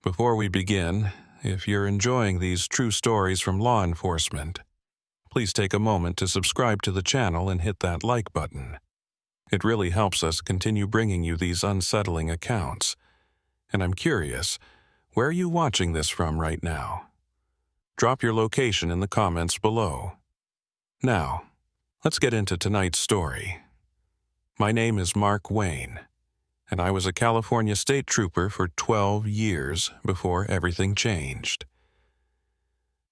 Before we begin, if you're enjoying these true stories from law enforcement, please take a moment to subscribe to the channel and hit that like button. It really helps us continue bringing you these unsettling accounts. And I'm curious, where are you watching this from right now? Drop your location in the comments below. Now, let's get into tonight's story. My name is Mark Wayne, and I was a California state trooper for 12 years before everything changed.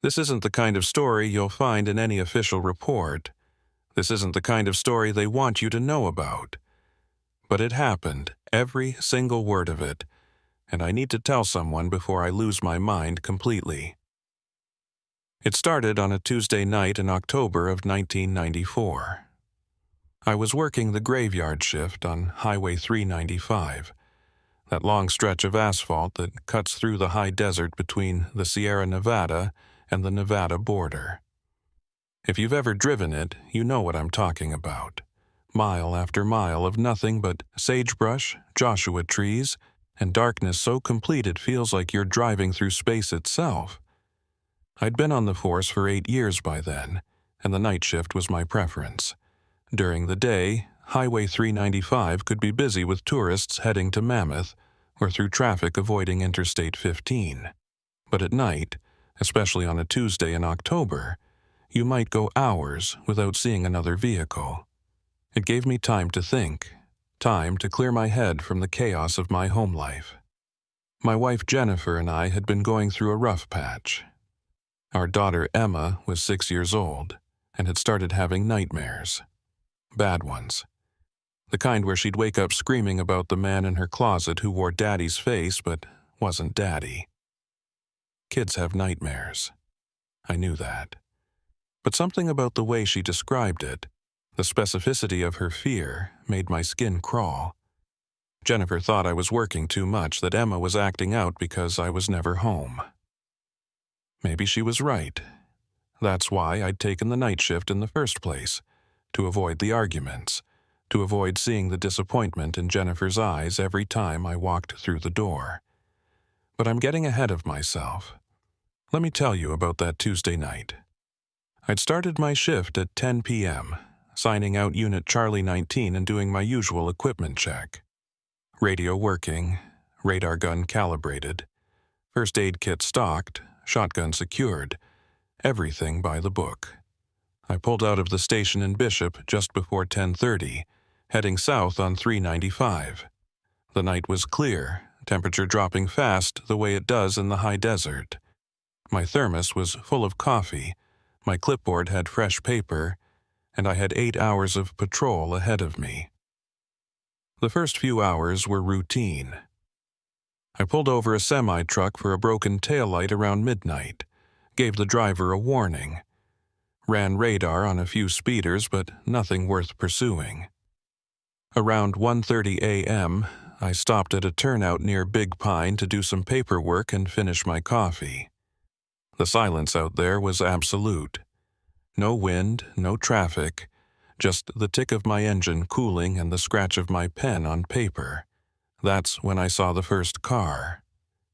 This isn't the kind of story you'll find in any official report. This isn't the kind of story they want you to know about. But it happened, every single word of it, and I need to tell someone before I lose my mind completely. It started on a Tuesday night in October of 1994. I was working the graveyard shift on Highway 395, that long stretch of asphalt that cuts through the high desert between the Sierra Nevada and the Nevada border. If you've ever driven it, you know what I'm talking about. Mile after mile of nothing but sagebrush, Joshua trees, and darkness so complete it feels like you're driving through space itself. I'd been on the force for 8 years by then, and the night shift was my preference. During the day, Highway 395 could be busy with tourists heading to Mammoth or through traffic avoiding Interstate 15. But at night, especially on a Tuesday in October, you might go hours without seeing another vehicle. It gave me time to think, time to clear my head from the chaos of my home life. My wife Jennifer and I had been going through a rough patch. Our daughter Emma was 6 years old and had started having nightmares. Bad ones. The kind where she'd wake up screaming about the man in her closet who wore Daddy's face but wasn't Daddy. Kids have nightmares. I knew that. But something about the way she described it, the specificity of her fear, made my skin crawl. Jennifer thought I was working too much, that Emma was acting out because I was never home. Maybe she was right. That's why I'd taken the night shift in the first place, to avoid the arguments, to avoid seeing the disappointment in Jennifer's eyes every time I walked through the door. But I'm getting ahead of myself. Let me tell you about that Tuesday night. I'd started my shift at 10 p.m., signing out Unit Charlie 19 and doing my usual equipment check. Radio working, radar gun calibrated, first aid kit stocked, shotgun secured, everything by the book. I pulled out of the station in Bishop just before 10:30, heading south on 395. The night was clear, temperature dropping fast the way it does in the high desert. My thermos was full of coffee, my clipboard had fresh paper, and I had 8 hours of patrol ahead of me. The first few hours were routine. I pulled over a semi-truck for a broken taillight around midnight, gave the driver a warning, ran radar on a few speeders, but nothing worth pursuing. Around 1:30 a.m., I stopped at a turnout near Big Pine to do some paperwork and finish my coffee. The silence out there was absolute. No wind, no traffic, just the tick of my engine cooling and the scratch of my pen on paper. That's when I saw the first car.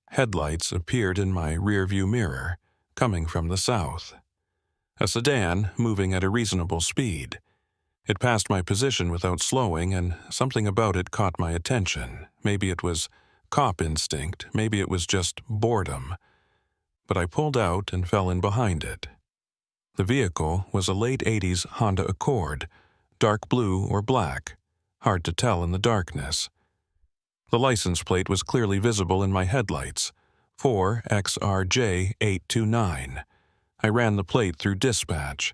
Headlights appeared in my rearview mirror, coming from the south. A sedan moving at a reasonable speed. It passed my position without slowing, and something about it caught my attention. Maybe it was cop instinct, maybe it was just boredom. But I pulled out and fell in behind it. The vehicle was a late 80s Honda Accord, dark blue or black, hard to tell in the darkness. The license plate was clearly visible in my headlights, 4XRJ829. I ran the plate through dispatch.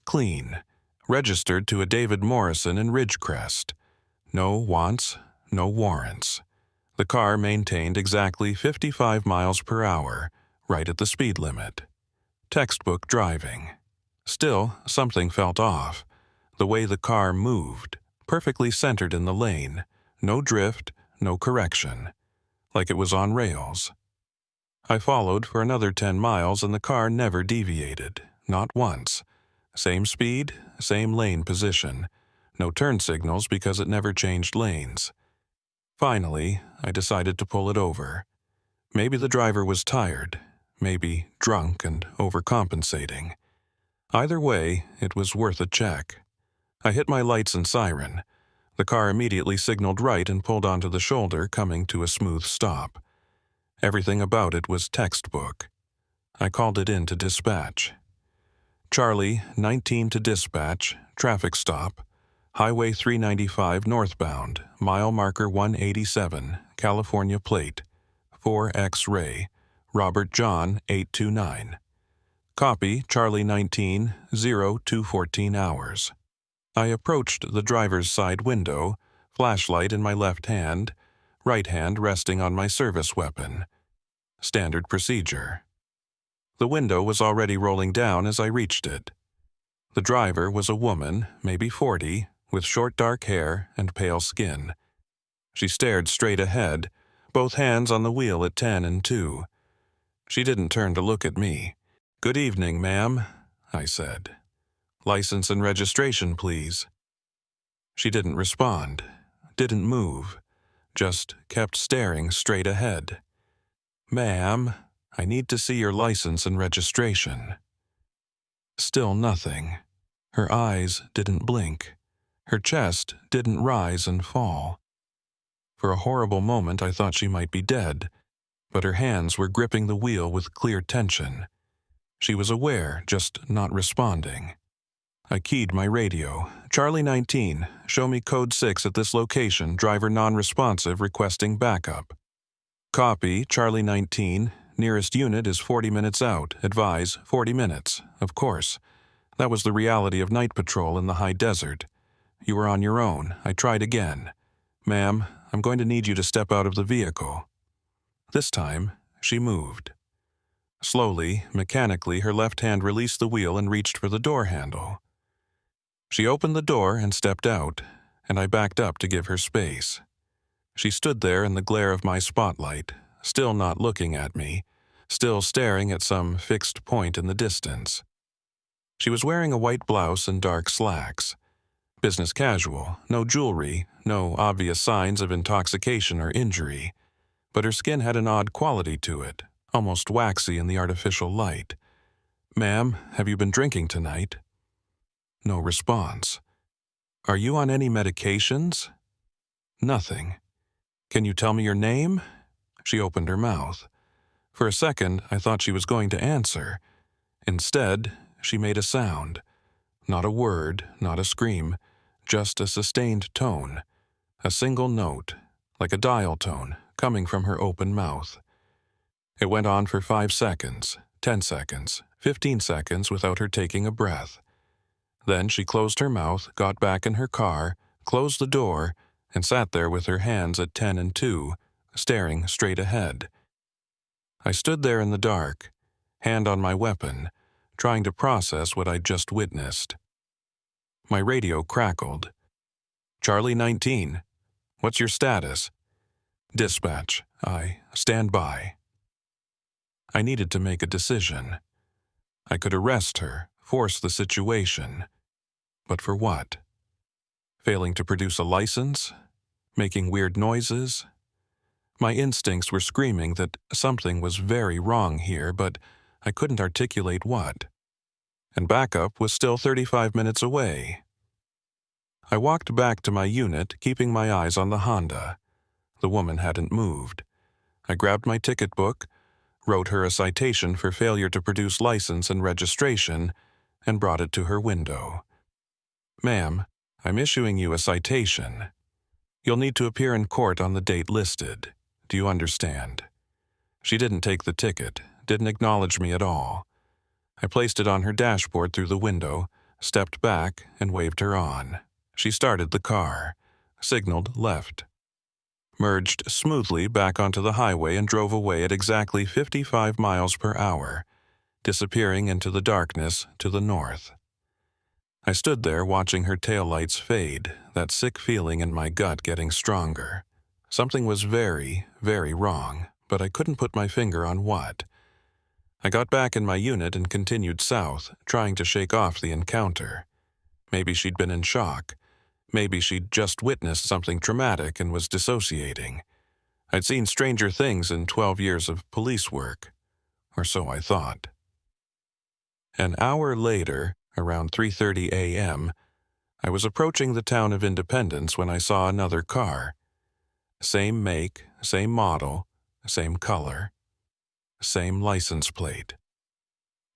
Clean. Registered to a David Morrison in Ridgecrest. No wants, no warrants. The car maintained exactly 55 miles per hour, right at the speed limit. Textbook driving. Still, something felt off. The way the car moved, perfectly centered in the lane. No drift, no correction. Like it was on rails. I followed for another 10 miles and the car never deviated, not once. Same speed, same lane position. No turn signals because it never changed lanes. Finally, I decided to pull it over. Maybe the driver was tired, maybe drunk and overcompensating. Either way, it was worth a check. I hit my lights and siren. The car immediately signaled right and pulled onto the shoulder, coming to a smooth stop. Everything about it was textbook. I called it in to dispatch. Charlie, 19 to dispatch, traffic stop, Highway 395 northbound, mile marker 187, California plate, 4X-ray, Robert John 829. Copy, Charlie 19, 0214 hours. I approached the driver's side window, flashlight in my left hand, right hand resting on my service weapon. Standard procedure. The window was already rolling down as I reached it. The driver was a woman, maybe 40, with short dark hair and pale skin. She stared straight ahead, both hands on the wheel at 10 and 2. She didn't turn to look at me. "Good evening, ma'am," I said. "License and registration, please." She didn't respond, didn't move, just kept staring straight ahead. "Ma'am, I need to see your license and registration." Still nothing. Her eyes didn't blink. Her chest didn't rise and fall. For a horrible moment I thought she might be dead, but her hands were gripping the wheel with clear tension. She was aware, just not responding. I keyed my radio. "Charlie 19, show me code 6 at this location, driver non-responsive requesting backup." Copy, Charlie 19, nearest unit is 40 minutes out, advise 40 minutes, of course. That was the reality of night patrol in the high desert. You were on your own. I tried again. "Ma'am, I'm going to need you to step out of the vehicle." This time, she moved. Slowly, mechanically, her left hand released the wheel and reached for the door handle. She opened the door and stepped out, and I backed up to give her space. She stood there in the glare of my spotlight, still not looking at me, still staring at some fixed point in the distance. She was wearing a white blouse and dark slacks. Business casual, no jewelry, no obvious signs of intoxication or injury, but her skin had an odd quality to it, almost waxy in the artificial light. "Ma'am, have you been drinking tonight?" No response. "Are you on any medications?" Nothing. "Can you tell me your name?" She opened her mouth. For a second, I thought she was going to answer. Instead, she made a sound. Not a word, not a scream, just a sustained tone. A single note, like a dial tone, coming from her open mouth. It went on for 5 seconds, 10 seconds, 15 seconds without her taking a breath. Then she closed her mouth, got back in her car, closed the door, and sat there with her hands at 10 and 2, staring straight ahead. I stood there in the dark, hand on my weapon, trying to process what I'd just witnessed. My radio crackled. "Charlie 19, what's your status?" "Dispatch, stand by." I needed to make a decision. I could arrest her, force the situation. But for what? Failing to produce a license? Making weird noises? My instincts were screaming that something was very wrong here, but I couldn't articulate what. And backup was still 35 minutes away. I walked back to my unit, keeping my eyes on the Honda. The woman hadn't moved. I grabbed my ticket book, wrote her a citation for failure to produce license and registration, and brought it to her window. "Ma'am, I'm issuing you a citation. You'll need to appear in court on the date listed. Do you understand?" She didn't take the ticket, didn't acknowledge me at all. I placed it on her dashboard through the window, stepped back, and waved her on. She started the car, signaled left, merged smoothly back onto the highway and drove away at exactly 55 miles per hour, disappearing into the darkness to the north. I stood there watching her taillights fade, that sick feeling in my gut getting stronger. Something was very, very wrong, but I couldn't put my finger on what. I got back in my unit and continued south, trying to shake off the encounter. Maybe she'd been in shock. Maybe she'd just witnessed something traumatic and was dissociating. I'd seen stranger things in 12 years of police work, or so I thought. An hour later, around 3:30 a.m., I was approaching the town of Independence when I saw another car. Same make, same model, same color, same license plate.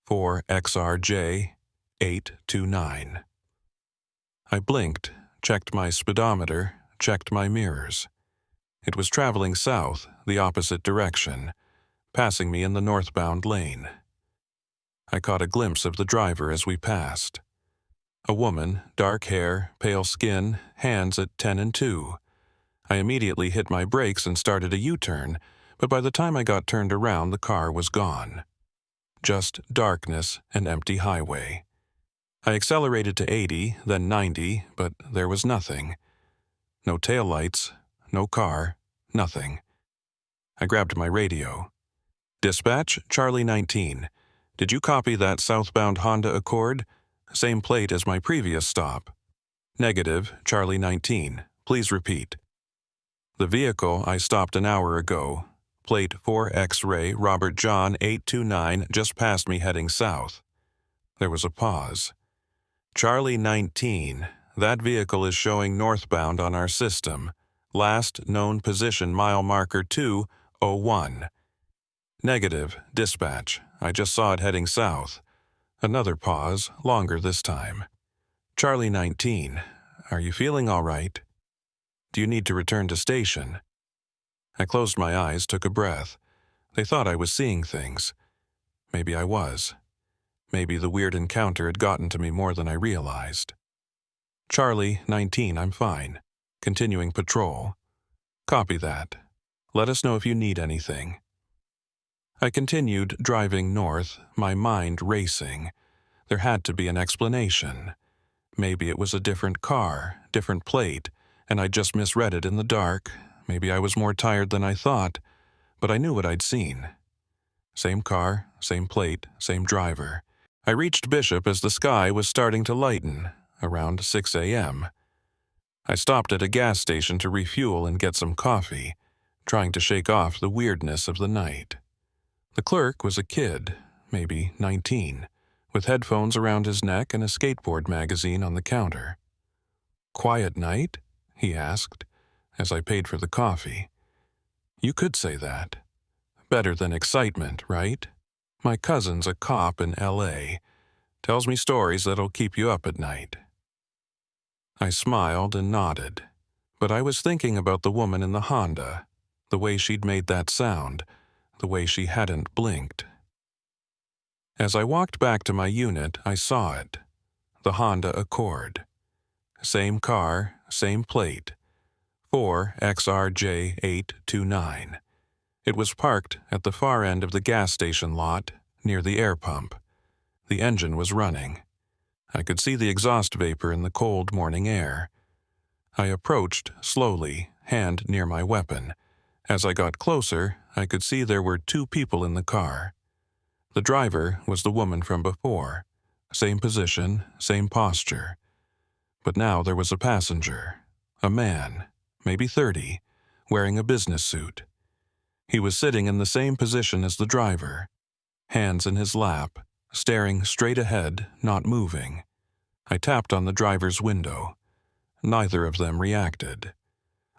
4XRJ 829. I blinked, checked my speedometer, checked my mirrors. It was traveling south, the opposite direction, passing me in the northbound lane. I caught a glimpse of the driver as we passed. A woman, dark hair, pale skin, hands at 10 and 2. I immediately hit my brakes and started a U-turn, but by the time I got turned around, the car was gone. Just darkness and empty highway. I accelerated to 80, then 90, but there was nothing. No taillights, no car, nothing. I grabbed my radio. Dispatch, Charlie 19. Did you copy that southbound Honda Accord? Same plate as my previous stop. Negative, Charlie 19. Please repeat. The vehicle I stopped an hour ago, plate 4X-ray Robert John 829, just passed me heading south. There was a pause. Charlie 19, that vehicle is showing northbound on our system. Last known position mile marker 201. Negative, dispatch. I just saw it heading south. Another pause, longer this time. Charlie 19, are you feeling all right? Do you need to return to station? I closed my eyes, took a breath. They thought I was seeing things. Maybe I was. Maybe the weird encounter had gotten to me more than I realized. Charlie 19, I'm fine. Continuing patrol. Copy that. Let us know if you need anything. I continued driving north, my mind racing. There had to be an explanation. Maybe it was a different car, different plate, and I just misread it in the dark. Maybe I was more tired than I thought, but I knew what I'd seen. Same car, same plate, same driver. I reached Bishop as the sky was starting to lighten, around 6 a.m. I stopped at a gas station to refuel and get some coffee, trying to shake off the weirdness of the night. The clerk was a kid, maybe 19, with headphones around his neck and a skateboard magazine on the counter. "Quiet night?" he asked, as I paid for the coffee. You could say that. Better than excitement, right? My cousin's a cop in L.A. Tells me stories that'll keep you up at night. I smiled and nodded, but I was thinking about the woman in the Honda, the way she'd made that sound, the way she hadn't blinked. As I walked back to my unit, I saw it. The Honda Accord. Same car, same plate. 4XRJ 829. It was parked at the far end of the gas station lot, near the air pump. The engine was running. I could see the exhaust vapor in the cold morning air. I approached slowly, hand near my weapon. As I got closer, I could see there were 2 people in the car. The driver was the woman from before. Same position, same posture. But now there was a passenger, a man, maybe 30, wearing a business suit. He was sitting in the same position as the driver, hands in his lap, staring straight ahead, not moving. I tapped on the driver's window. Neither of them reacted.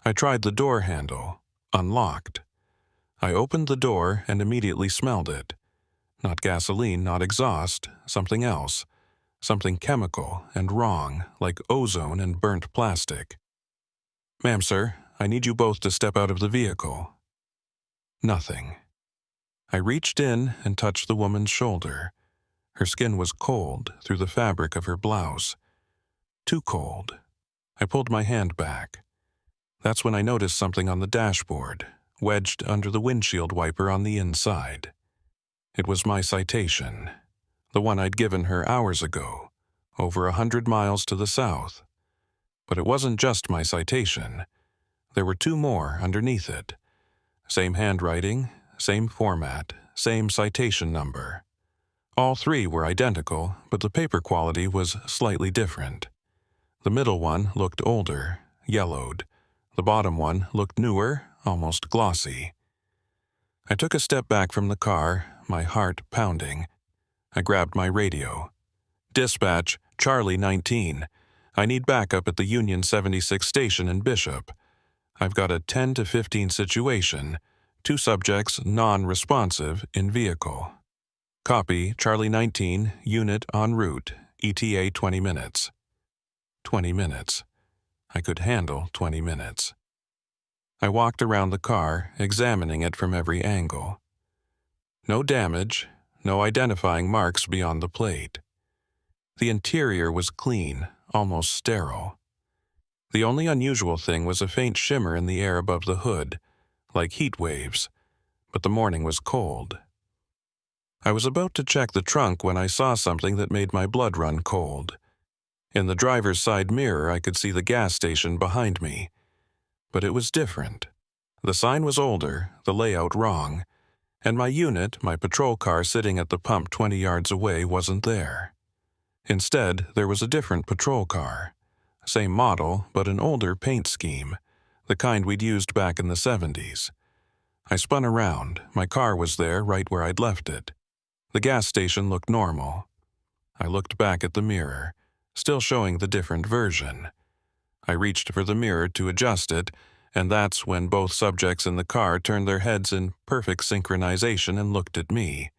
I tried the door handle, unlocked. I opened the door and immediately smelled it. Not gasoline, not exhaust, something else. Something chemical and wrong, like ozone and burnt plastic. "Ma'am, sir, I need you both to step out of the vehicle." Nothing. I reached in and touched the woman's shoulder. Her skin was cold through the fabric of her blouse. Too cold. I pulled my hand back. That's when I noticed something on the dashboard, wedged under the windshield wiper on the inside. It was my citation, the one I'd given her hours ago, over 100 miles to the south. But it wasn't just my citation. There were 2 more underneath it. Same handwriting, same format, same citation number. All 3 were identical, but the paper quality was slightly different. The middle one looked older, yellowed. The bottom one looked newer, almost glossy. I took a step back from the car, my heart pounding. I grabbed my radio. "Dispatch, Charlie 19. I need backup at the Union 76 station in Bishop. I've got a 10 to 15 situation, 2 subjects non-responsive in vehicle. Copy, Charlie 19, unit en route, ETA 20 minutes. 20 minutes. I could handle 20 minutes. I walked around the car, examining it from every angle. No damage, no identifying marks beyond the plate. The interior was clean, almost sterile. The only unusual thing was a faint shimmer in the air above the hood, like heat waves, but the morning was cold. I was about to check the trunk when I saw something that made my blood run cold. In the driver's side mirror, I could see the gas station behind me. But it was different. The sign was older, the layout wrong, and my unit, my patrol car sitting at the pump 20 yards away, wasn't there. Instead, there was a different patrol car. Same model, but an older paint scheme, the kind we'd used back in the 70s. I spun around. My car was there, right where I'd left it. The gas station looked normal. I looked back at the mirror, still showing the different version. I reached for the mirror to adjust it, and that's when both subjects in the car turned their heads in perfect synchronization and looked at me.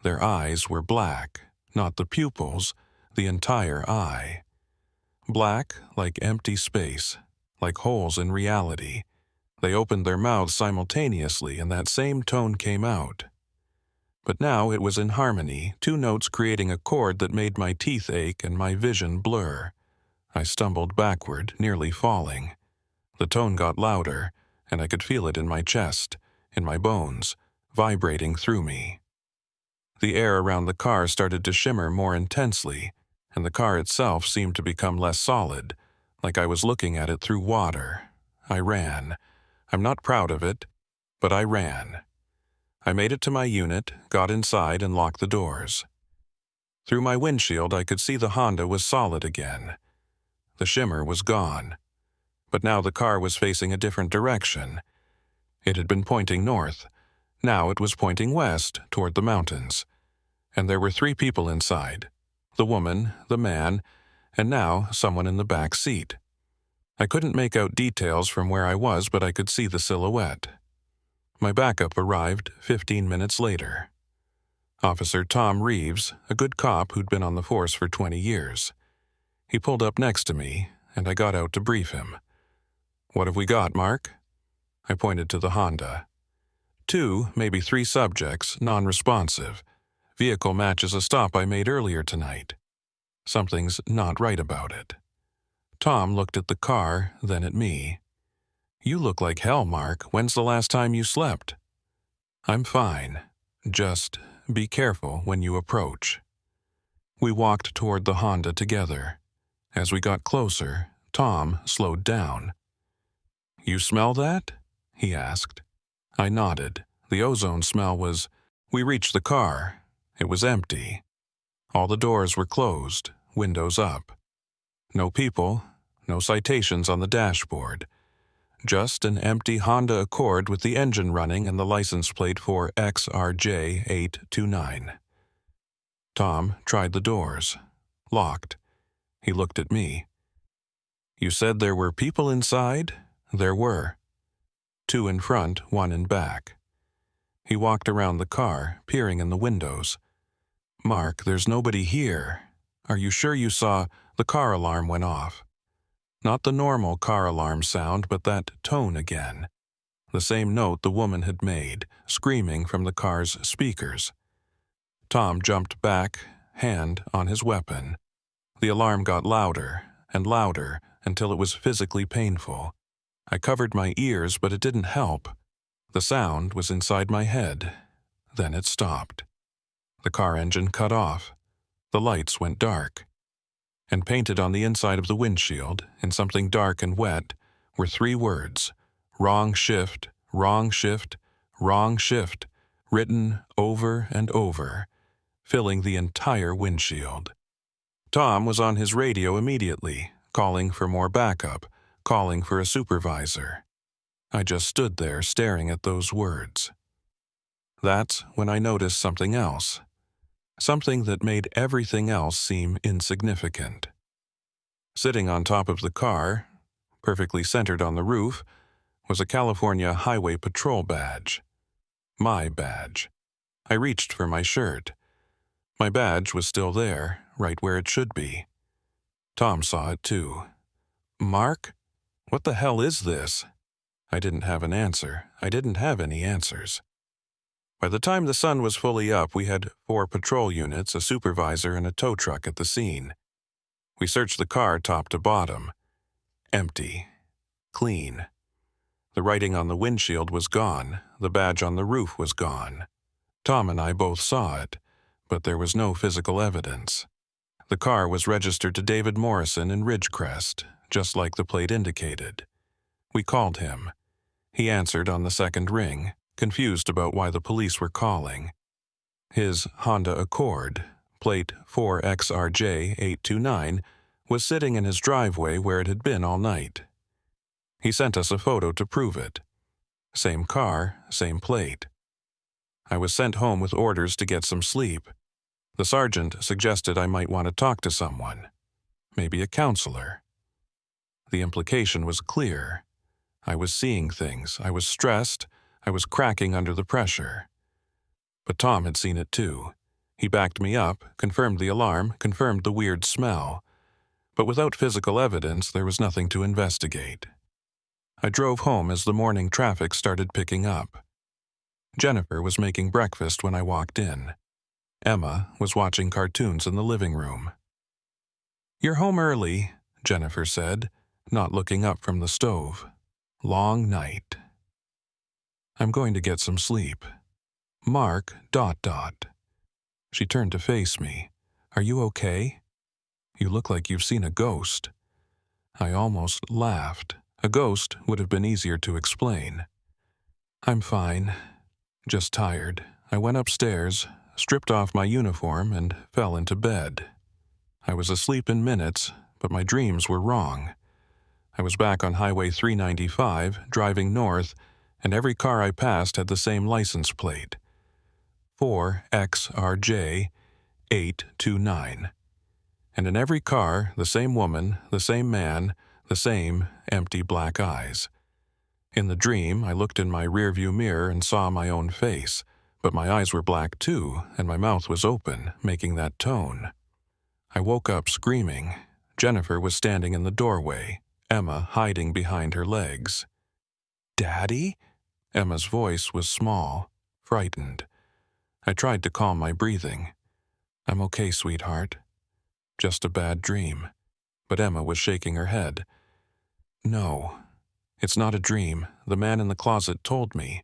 Their eyes were black, not the pupils, the entire eye. Black like empty space, like holes in reality. They opened their mouths simultaneously, and that same tone came out. But now it was in harmony, 2 notes creating a chord that made my teeth ache and my vision blur. I stumbled backward, nearly falling. The tone got louder, and I could feel it in my chest, in my bones, vibrating through me. The air around the car started to shimmer more intensely, and the car itself seemed to become less solid, like I was looking at it through water. I ran. I'm not proud of it, but I ran. I made it to my unit, got inside, and locked the doors. Through my windshield, I could see the Honda was solid again. The shimmer was gone. But now the car was facing a different direction. It had been pointing north. Now it was pointing west, toward the mountains. And there were 3 people inside. The woman, the man, and now someone in the back seat. I couldn't make out details from where I was, but I could see the silhouette. My backup arrived 15 minutes later. Officer Tom Reeves, a good cop who'd been on the force for 20 years. He pulled up next to me, and I got out to brief him. "What have we got, Mark?" I pointed to the Honda. 2, maybe 3 subjects, non-responsive. Vehicle matches a stop I made earlier tonight. Something's not right about it. Tom looked at the car, then at me. "You look like hell, Mark. When's the last time you slept?" "I'm fine. Just be careful when you approach." We walked toward the Honda together. As we got closer, Tom slowed down. "You smell that?" he asked. I nodded. The ozone smell was... We reached the car. It was empty. All the doors were closed, windows up. No people, no citations on the dashboard. Just an empty Honda Accord with the engine running and the license plate for XRJ829. Tom tried the doors. Locked. He looked at me. "You said there were people inside?" There were. 2 in front, 1 in back. He walked around the car, peering in the windows. "Mark, there's nobody here. Are you sure you saw..." The car alarm went off. Not the normal car alarm sound, but that tone again. The same note the woman had made, screaming from the car's speakers. Tom jumped back, hand on his weapon. The alarm got louder and louder until it was physically painful. I covered my ears, but it didn't help. The sound was inside my head. Then it stopped. The car engine cut off. The lights went dark. And painted on the inside of the windshield, in something dark and wet, were 3 words: "Wrong shift, wrong shift, wrong shift," written over and over, filling the entire windshield. Tom was on his radio immediately, calling for more backup, calling for a supervisor. I just stood there staring at those words. That's when I noticed something else. Something that made everything else seem insignificant. Sitting on top of the car, perfectly centered on the roof, was a California Highway Patrol badge. My badge. I reached for my shirt. My badge was still there, right where it should be. Tom saw it too. "Mark? What the hell is this?" I didn't have an answer. I didn't have any answers. By the time the sun was fully up, we had 4 patrol units, a supervisor, and a tow truck at the scene. We searched the car top to bottom. Empty. Clean. The writing on the windshield was gone. The badge on the roof was gone. Tom and I both saw it, but there was no physical evidence. The car was registered to David Morrison in Ridgecrest, just like the plate indicated. We called him. He answered on the second ring, confused about why the police were calling. His Honda Accord, plate 4XRJ829, was sitting in his driveway where it had been all night. He sent us a photo to prove it. Same car, same plate. I was sent home with orders to get some sleep. The sergeant suggested I might want to talk to someone, maybe a counselor. The implication was clear. I was seeing things. I was stressed. I was cracking under the pressure. But Tom had seen it too. He backed me up, confirmed the alarm, confirmed the weird smell. But without physical evidence, there was nothing to investigate. I drove home as the morning traffic started picking up. Jennifer was making breakfast when I walked in. Emma was watching cartoons in the living room. "You're home early," Jennifer said, not looking up from the stove. "Long night." "I'm going to get some sleep." Mark ... She turned to face me. "Are you okay? You look like you've seen a ghost." I almost laughed. A ghost would have been easier to explain. "I'm fine. Just tired. I went upstairs, stripped off my uniform, and fell into bed. I was asleep in minutes, but my dreams were wrong. I was back on Highway 395, driving north, and every car I passed had the same license plate. 4XRJ829. And in every car, the same woman, the same man, the same empty black eyes. In the dream, I looked in my rearview mirror and saw my own face, but my eyes were black too, and my mouth was open, making that tone. I woke up screaming. Jennifer was standing in the doorway, Emma hiding behind her legs. "Daddy?" Emma's voice was small, frightened. I tried to calm my breathing. "I'm okay, sweetheart. Just a bad dream." But Emma was shaking her head. "No, it's not a dream. The man in the closet told me.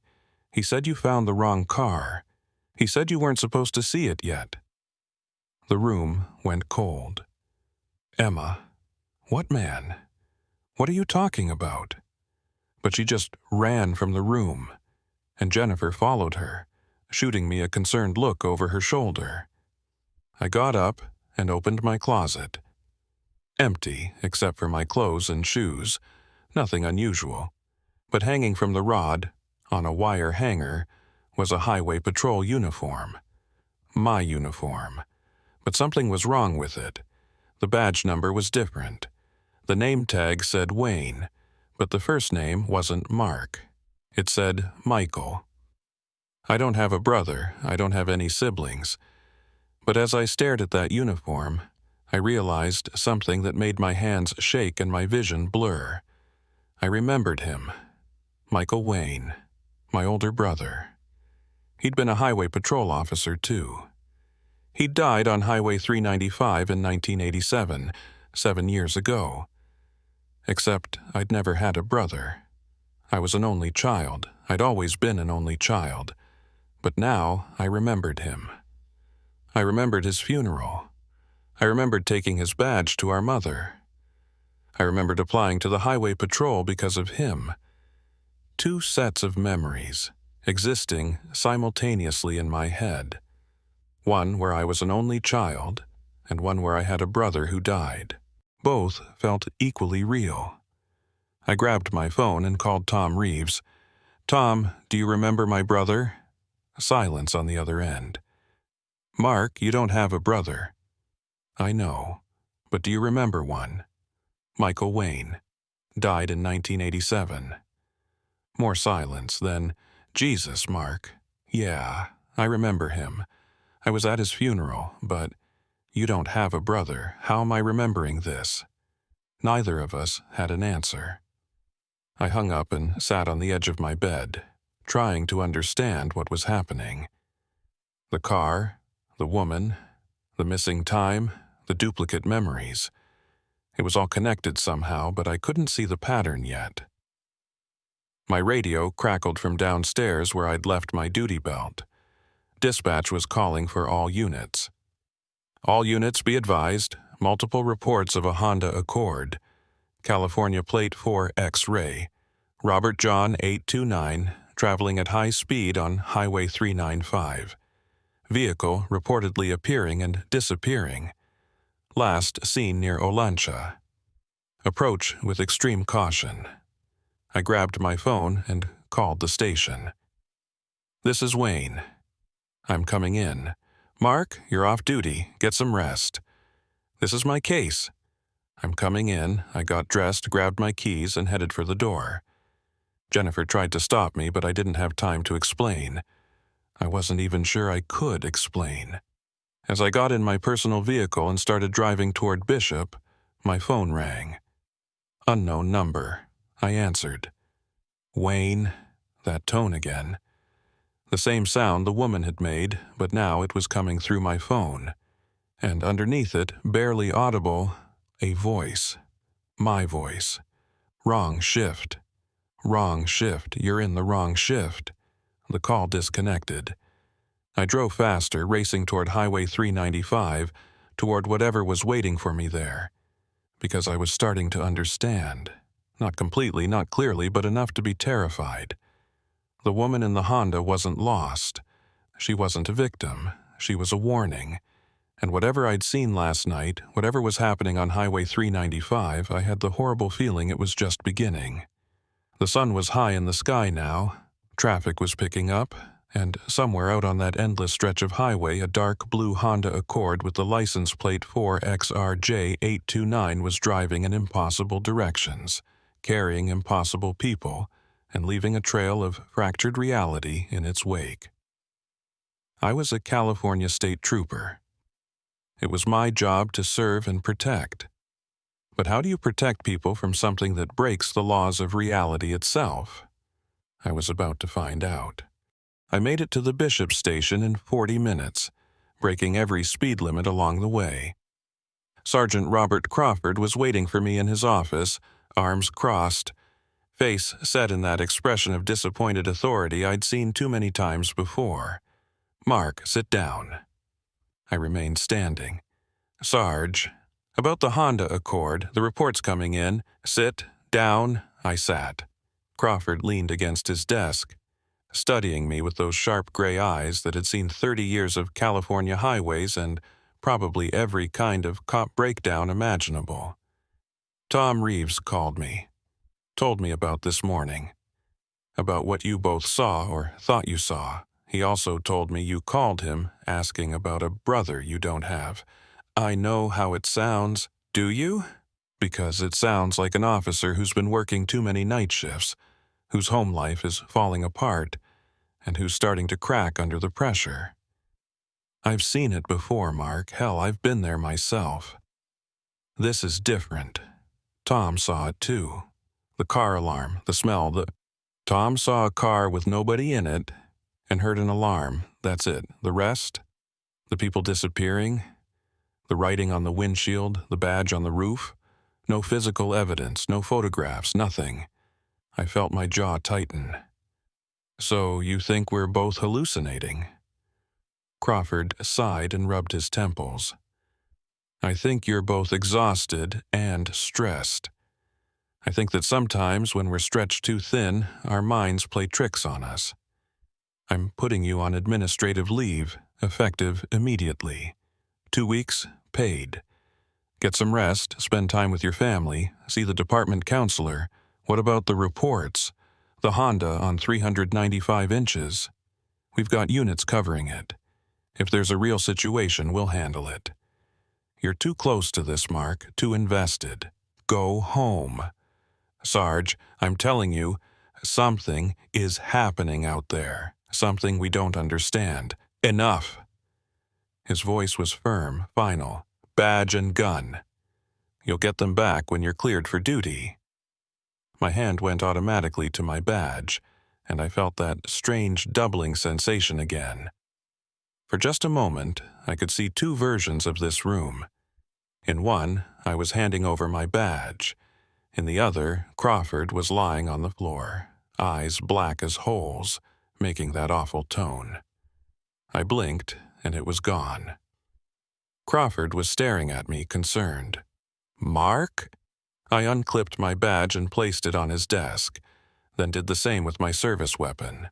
He said you found the wrong car. He said you weren't supposed to see it yet." The room went cold. "Emma, what man? What are you talking about?" But she just ran from the room, and Jennifer followed her, shooting me a concerned look over her shoulder. I got up and opened my closet. Empty, except for my clothes and shoes. Nothing unusual. But hanging from the rod, on a wire hanger, was a highway patrol uniform. My uniform. But something was wrong with it. The badge number was different. The name tag said Wayne, but the first name wasn't Mark. It said Michael. I don't have a brother. I don't have any siblings. But as I stared at that uniform, I realized something that made my hands shake and my vision blur. I remembered him. Michael Wayne, my older brother. He'd been a highway patrol officer, too. He'd died on Highway 395 in 1987, 7 years ago. Except I'd never had a brother. I was an only child. I'd always been an only child. But now I remembered him. I remembered his funeral. I remembered taking his badge to our mother. I remembered applying to the highway patrol because of him. 2 sets of memories, existing simultaneously in my head. One where I was an only child, and one where I had a brother who died. Both felt equally real. I grabbed my phone and called Tom Reeves. "Tom, do you remember my brother?" Silence on the other end. "Mark, you don't have a brother." "I know, but do you remember one?" "Michael Wayne. Died in 1987. More silence, then, "Jesus, Mark. Yeah, I remember him. I was at his funeral, but you don't have a brother. How am I remembering this?" Neither of us had an answer. I hung up and sat on the edge of my bed, trying to understand what was happening. The car, the woman, the missing time, the duplicate memories. It was all connected somehow, but I couldn't see the pattern yet. My radio crackled from downstairs where I'd left my duty belt. Dispatch was calling for all units. "All units be advised, multiple reports of a Honda Accord. California plate 4 X-ray. Robert John 829, traveling at high speed on Highway 395. Vehicle reportedly appearing and disappearing. Last seen near Olancha. Approach with extreme caution." I grabbed my phone and called the station. "This is Wayne. I'm coming in. Mark, you're off duty. Get some rest. This is my case. I'm coming in." I got dressed, grabbed my keys, and headed for the door. Jennifer tried to stop me, but I didn't have time to explain. I wasn't even sure I could explain. As I got in my personal vehicle and started driving toward Bishop, my phone rang. Unknown number. I answered. "Wayne," that tone again. The same sound the woman had made, but now it was coming through my phone. And underneath it, barely audible, a voice. My voice. "Wrong shift. Wrong shift. You're in the wrong shift." The call disconnected. I drove faster, racing toward Highway 395, toward whatever was waiting for me there. Because I was starting to understand. Not completely, not clearly, but enough to be terrified. The woman in the Honda wasn't lost. She wasn't a victim. She was a warning. And whatever I'd seen last night, whatever was happening on Highway 395, I had the horrible feeling it was just beginning. The sun was high in the sky now. Traffic was picking up, and somewhere out on that endless stretch of highway, a dark blue Honda Accord with the license plate 4XRJ829 was driving in impossible directions, carrying impossible people, and leaving a trail of fractured reality in its wake. I was a California state trooper. It was my job to serve and protect. But how do you protect people from something that breaks the laws of reality itself? I was about to find out. I made it to the Bishop station in 40 minutes, breaking every speed limit along the way. Sergeant Robert Crawford was waiting for me in his office, arms crossed, face set in that expression of disappointed authority I'd seen too many times before. "Mark, sit down." I remained standing. "Sarge, about the Honda Accord, the report's coming in. Sit down." I sat. Crawford leaned against his desk, studying me with those sharp gray eyes that had seen 30 years of California highways and probably every kind of cop breakdown imaginable. "Tom Reeves called me. Told me about this morning. About what you both saw or thought you saw. He also told me you called him asking about a brother you don't have. I know how it sounds. Do you? Because it sounds like an officer who's been working too many night shifts, whose home life is falling apart, and who's starting to crack under the pressure. I've seen it before, Mark. Hell, I've been there myself. This is different. Tom saw it too. The car alarm, the smell, Tom saw a car with nobody in it and heard an alarm. That's it. The rest? The people disappearing? The writing on the windshield, the badge on the roof? No physical evidence, no photographs, nothing. I felt my jaw tighten. So you think we're both hallucinating? Crawford sighed and rubbed his temples. I think you're both exhausted and stressed. I think that sometimes when we're stretched too thin, our minds play tricks on us. I'm putting you on administrative leave, effective immediately. 2 weeks, paid. Get some rest, spend time with your family, see the department counselor, What about the reports? The Honda on 395 inches. We've got units covering it. If there's a real situation, we'll handle it. You're too close to this, Mark, too invested. Go home. Sarge, I'm telling you, something is happening out there. Something we don't understand. Enough. His voice was firm, final. Badge and gun. You'll get them back when you're cleared for duty. My hand went automatically to my badge, and I felt that strange doubling sensation again. For just a moment, I could see two versions of this room. In one, I was handing over my badge. In the other, Crawford was lying on the floor, eyes black as holes, making that awful tone. I blinked, and it was gone. Crawford was staring at me, concerned. Mark? I unclipped my badge and placed it on his desk, then did the same with my service weapon.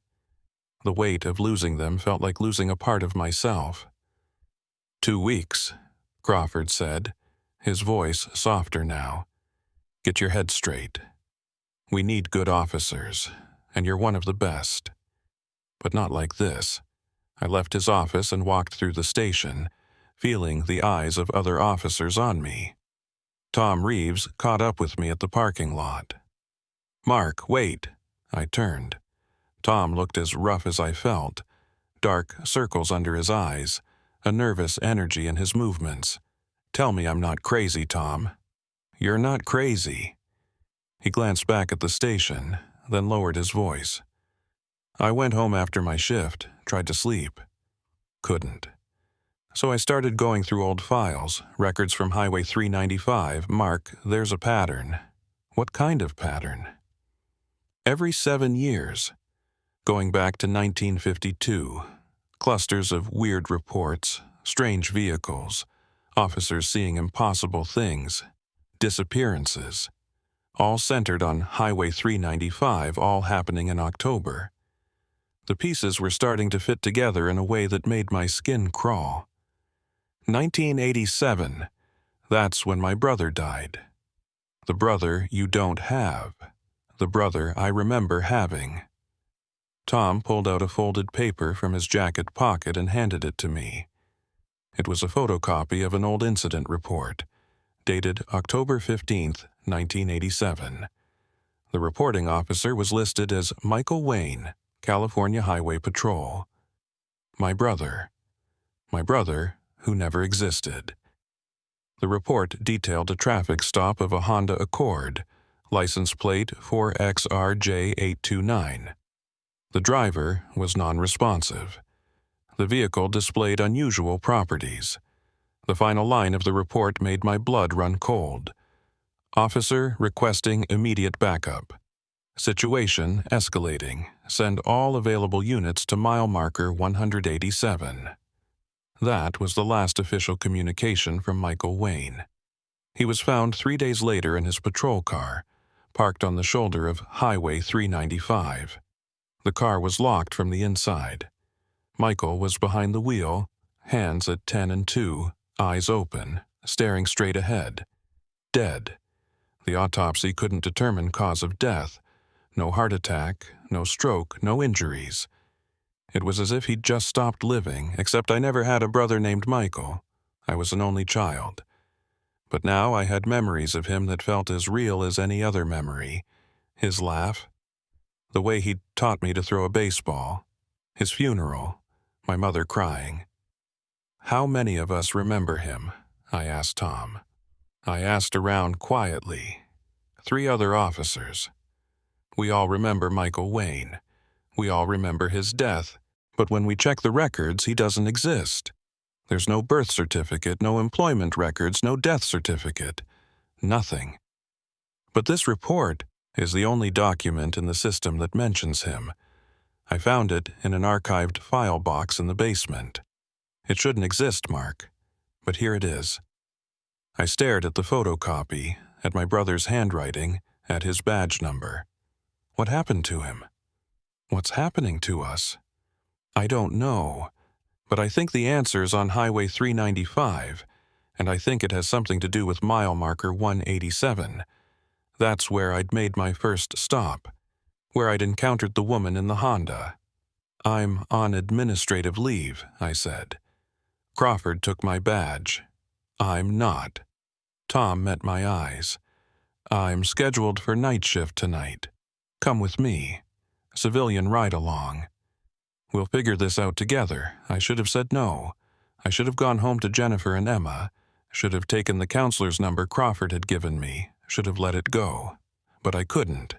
The weight of losing them felt like losing a part of myself. 2 weeks, Crawford said, his voice softer now. Get your head straight. We need good officers, and you're one of the best. But not like this. I left his office and walked through the station, feeling the eyes of other officers on me. Tom Reeves caught up with me at the parking lot. Mark, wait. I turned. Tom looked as rough as I felt, dark circles under his eyes, a nervous energy in his movements. Tell me I'm not crazy, Tom. You're not crazy. He glanced back at the station, then lowered his voice. I went home after my shift, tried to sleep. Couldn't. So I started going through old files, records from Highway 395. Mark, there's a pattern. What kind of pattern? Every 7 years, going back to 1952, clusters of weird reports, strange vehicles, officers seeing impossible things, disappearances, all centered on Highway 395, all happening in October. The pieces were starting to fit together in a way that made my skin crawl. 1987, that's when my brother died. The brother you don't have. The brother I remember having. Tom pulled out a folded paper from his jacket pocket and handed it to me. It was a photocopy of an old incident report, dated October 15th, 1987. The reporting officer was listed as Michael Wayne, California Highway Patrol. My brother who never existed. The report detailed a traffic stop of a Honda Accord, license plate 4XRJ829. The driver was non-responsive. The vehicle displayed unusual properties. The final line of the report made my blood run cold. Officer requesting immediate backup. Situation escalating. Send all available units to mile marker 187. That was the last official communication from Michael Wayne. He was found 3 days later in his patrol car, parked on the shoulder of Highway 395. The car was locked from the inside. Michael was behind the wheel, hands at 10 and 2, eyes open, staring straight ahead. Dead. The autopsy couldn't determine cause of death. No heart attack, no stroke, no injuries. It was as if he'd just stopped living, except I never had a brother named Michael. I was an only child. But now I had memories of him that felt as real as any other memory. His laugh, the way he'd taught me to throw a baseball, his funeral, my mother crying. How many of us remember him? I asked Tom. I asked around quietly. 3 other officers. We all remember Michael Wayne. We all remember his death, but when we check the records, he doesn't exist. There's no birth certificate, no employment records, no death certificate. Nothing. But this report is the only document in the system that mentions him. I found it in an archived file box in the basement. It shouldn't exist, Mark, but here it is. I stared at the photocopy, at my brother's handwriting, at his badge number. What happened to him? What's happening to us? I don't know, but I think the answer's on Highway 395, and I think it has something to do with mile marker 187. That's where I'd made my first stop, where I'd encountered the woman in the Honda. "I'm on administrative leave," I said. "Crawford took my badge." "I'm not." Tom met my eyes. "I'm scheduled for night shift tonight. Come with me. Civilian ride-along. We'll figure this out together." I should have said no. I should have gone home to Jennifer and Emma, should have taken the counselor's number Crawford had given me, should have let it go. But I couldn't.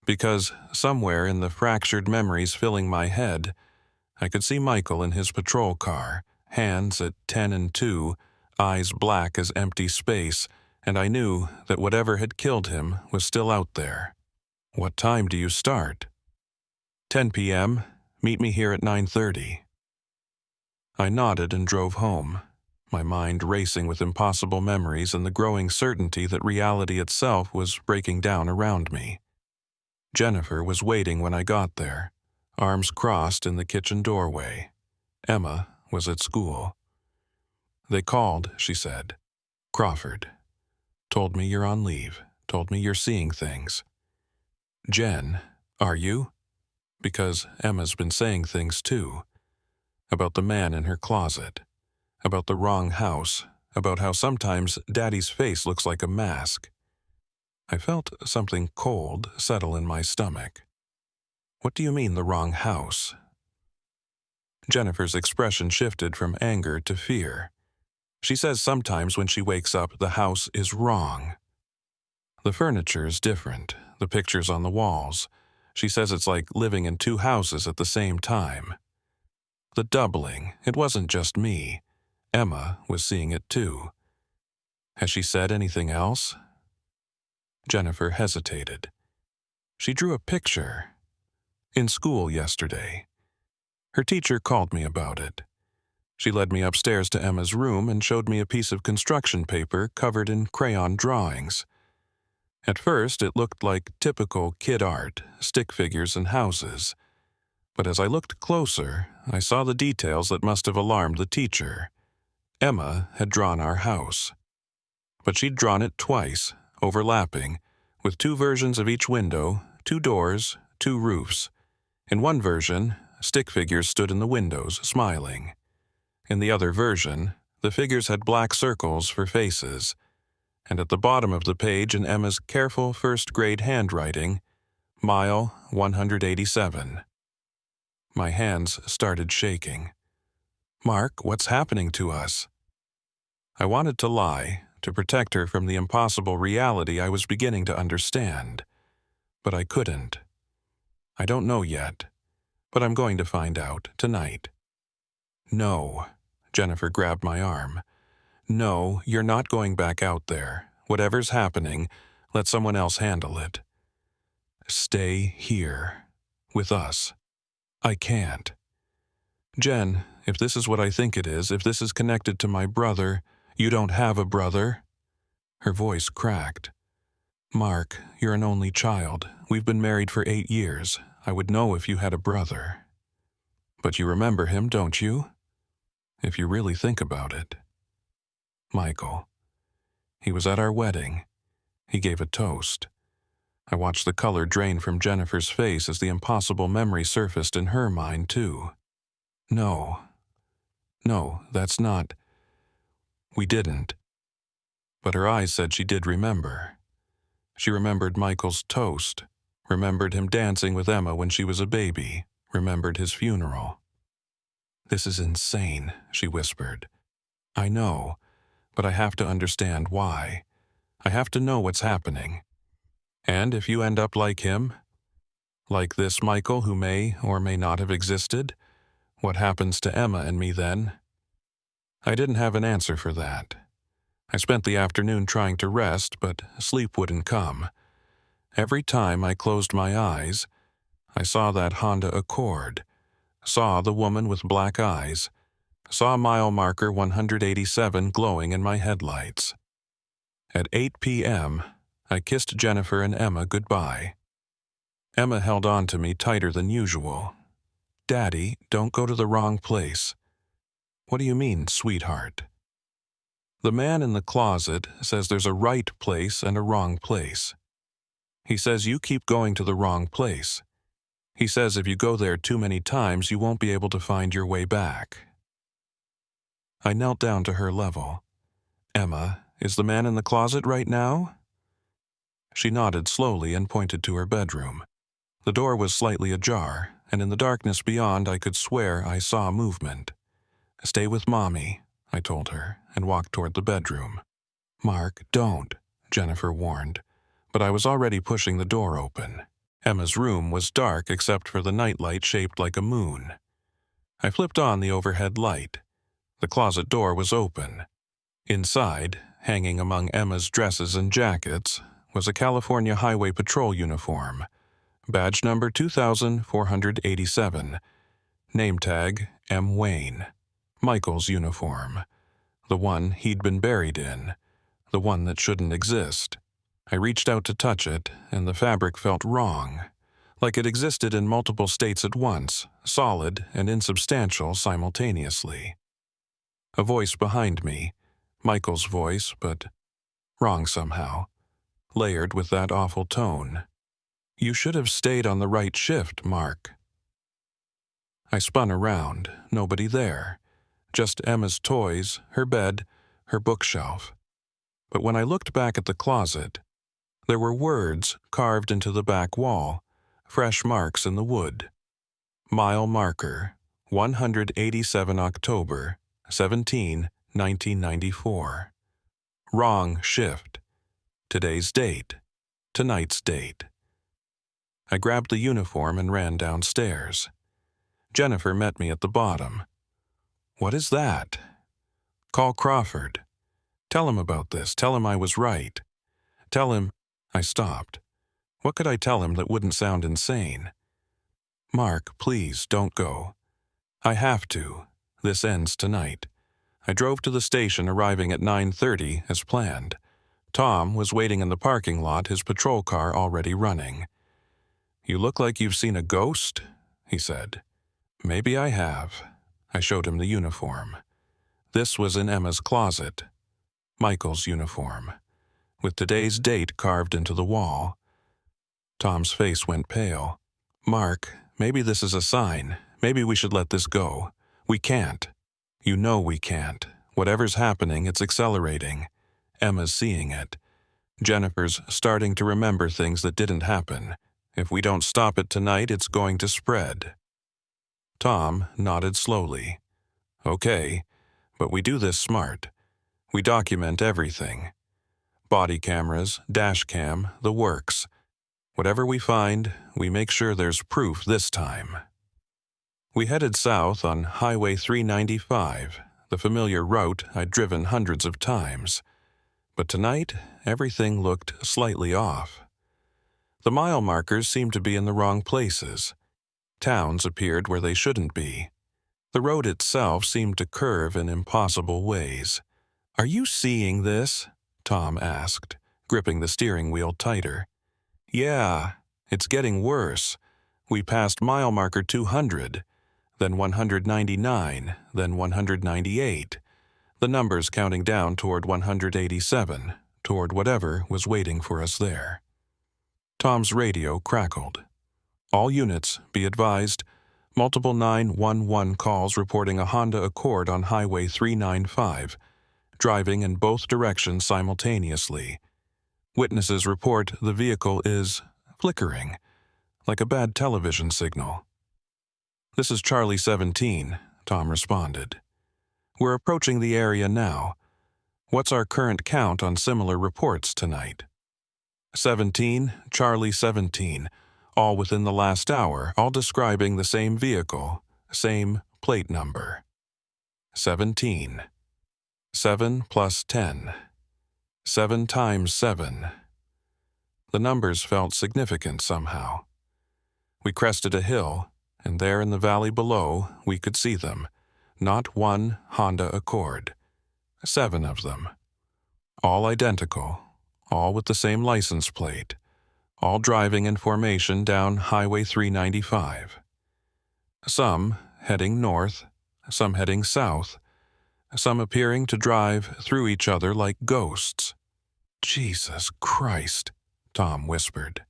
Because somewhere in the fractured memories filling my head, I could see Michael in his patrol car, hands at 10 and 2, eyes black as empty space, and I knew that whatever had killed him was still out there. "What time do you start?" 10 p.m. Meet me here at 9:30. I nodded and drove home, my mind racing with impossible memories and the growing certainty that reality itself was breaking down around me. Jennifer was waiting when I got there, arms crossed in the kitchen doorway. Emma was at school. "They called," she said. "Crawford. Told me you're on leave. Told me you're seeing things." "Jen, are you?" Because Emma's been saying things too. About the man in her closet. About the wrong house. About how sometimes Daddy's face looks like a mask. I felt something cold settle in my stomach. "What do you mean, the wrong house?" Jennifer's expression shifted from anger to fear. She says sometimes when she wakes up, the house is wrong. The furniture is different, the pictures on the walls. She says it's like living in two houses at the same time. The doubling, it wasn't just me. Emma was seeing it too. Has she said anything else? Jennifer hesitated. She drew a picture. In school yesterday. Her teacher called me about it. She led me upstairs to Emma's room and showed me a piece of construction paper covered in crayon drawings. At first, it looked like typical kid art, stick figures and houses. But as I looked closer, I saw the details that must have alarmed the teacher. Emma had drawn our house. But she'd drawn it twice, overlapping, with two versions of each window, two doors, two roofs. In one version, stick figures stood in the windows, smiling. In the other version, the figures had black circles for faces. And at the bottom of the page in Emma's careful first-grade handwriting, Mile 187. My hands started shaking. "Mark, what's happening to us?" I wanted to lie, to protect her from the impossible reality I was beginning to understand. But I couldn't. I don't know yet, but I'm going to find out tonight. "No," Jennifer grabbed my arm. "No, you're not going back out there. Whatever's happening, let someone else handle it. Stay here. With us. I can't. Jen, if this is what I think it is, if this is connected to my brother, you don't have a brother." Her voice cracked. "Mark, you're an only child. We've been married for 8 years. I would know if you had a brother. But you remember him, don't you? If you really think about it." Michael. He was at our wedding. He gave a toast. I watched the color drain from Jennifer's face as the impossible memory surfaced in her mind, too. No, that's not. We didn't. But her eyes said she did remember. She remembered Michael's toast, remembered him dancing with Emma when she was a baby, remembered his funeral. "This is insane," she whispered. "I know, but I have to understand why. I have to know what's happening. And if you end up like him, like this Michael who may or may not have existed, what happens to Emma and me then?" I didn't have an answer for that. I spent the afternoon trying to rest, but sleep wouldn't come. Every time I closed my eyes, I saw that Honda Accord, saw the woman with black eyes, saw mile marker 187 glowing in my headlights. At 8 p.m., I kissed Jennifer and Emma goodbye. Emma held on to me tighter than usual. "Daddy, don't go to the wrong place." "What do you mean, sweetheart?" "The man in the closet says there's a right place and a wrong place. He says you keep going to the wrong place. He says if you go there too many times, you won't be able to find your way back. I knelt down to her level. Emma, is the man in the closet right now? She nodded slowly and pointed to her bedroom. The door was slightly ajar, and in the darkness beyond I could swear I saw movement. Stay with Mommy, I told her, and walked toward the bedroom. Mark, don't, Jennifer warned, but I was already pushing the door open. Emma's room was dark except for the nightlight shaped like a moon. I flipped on the overhead light. The closet door was open. Inside, hanging among Emma's dresses and jackets, was a California Highway Patrol uniform. Badge number 2487. Name tag, M. Wayne. Michael's uniform. The one he'd been buried in. The one that shouldn't exist. I reached out to touch it, and the fabric felt wrong. Like it existed in multiple states at once, solid and insubstantial simultaneously. A voice behind me. Michael's voice, but wrong somehow. Layered with that awful tone. You should have stayed on the right shift, Mark. I spun around, nobody there. Just Emma's toys, her bed, her bookshelf. But when I looked back at the closet, there were words carved into the back wall, fresh marks in the wood. Mile marker, 187 October, 1994. Wrong shift. Today's date. Tonight's date. I grabbed the uniform and ran downstairs. Jennifer met me at the bottom. What is that? Call Crawford. Tell him about this. Tell him I was right. Tell him... I stopped. What could I tell him that wouldn't sound insane? Mark, please, don't go. I have to. This ends tonight. I drove to the station, arriving at 9:30 as planned. Tom was waiting in the parking lot, his patrol car already running. You look like you've seen a ghost, he said. Maybe I have. I showed him the uniform. This was in Emma's closet. Michael's uniform, with today's date carved into the wall. Tom's face went pale. Mark, maybe this is a sign. Maybe we should let this go. We can't. You know we can't. Whatever's happening, it's accelerating. Emma's seeing it. Jennifer's starting to remember things that didn't happen. If we don't stop it tonight, it's going to spread. Tom nodded slowly. Okay, but we do this smart. We document everything. Body cameras, dash cam, the works. Whatever we find, we make sure there's proof this time. We headed south on Highway 395, the familiar route I'd driven hundreds of times. But tonight, everything looked slightly off. The mile markers seemed to be in the wrong places. Towns appeared where they shouldn't be. The road itself seemed to curve in impossible ways. Are you seeing this? Tom asked, gripping the steering wheel tighter. Yeah, it's getting worse. We passed mile marker 200, then 199, then 198. The numbers counting down toward 187, toward whatever was waiting for us there. Tom's radio crackled. All units, be advised, multiple 911 calls reporting a Honda Accord on Highway 395, driving in both directions simultaneously. Witnesses report the vehicle is flickering, like a bad television signal. This is Charlie 17, Tom responded. We're approaching the area now. What's our current count on similar reports tonight? 17, Charlie 17, all within the last hour, all describing the same vehicle, same plate number. 17. 7 plus 10. 7 times 7. The numbers felt significant somehow. We crested a hill, and there in the valley below we could see them. Not one Honda Accord. 7 of them. All identical, all with the same license plate, all driving in formation down Highway 395. Some heading north, some heading south, some appearing to drive through each other like ghosts. Jesus Christ, Tom whispered.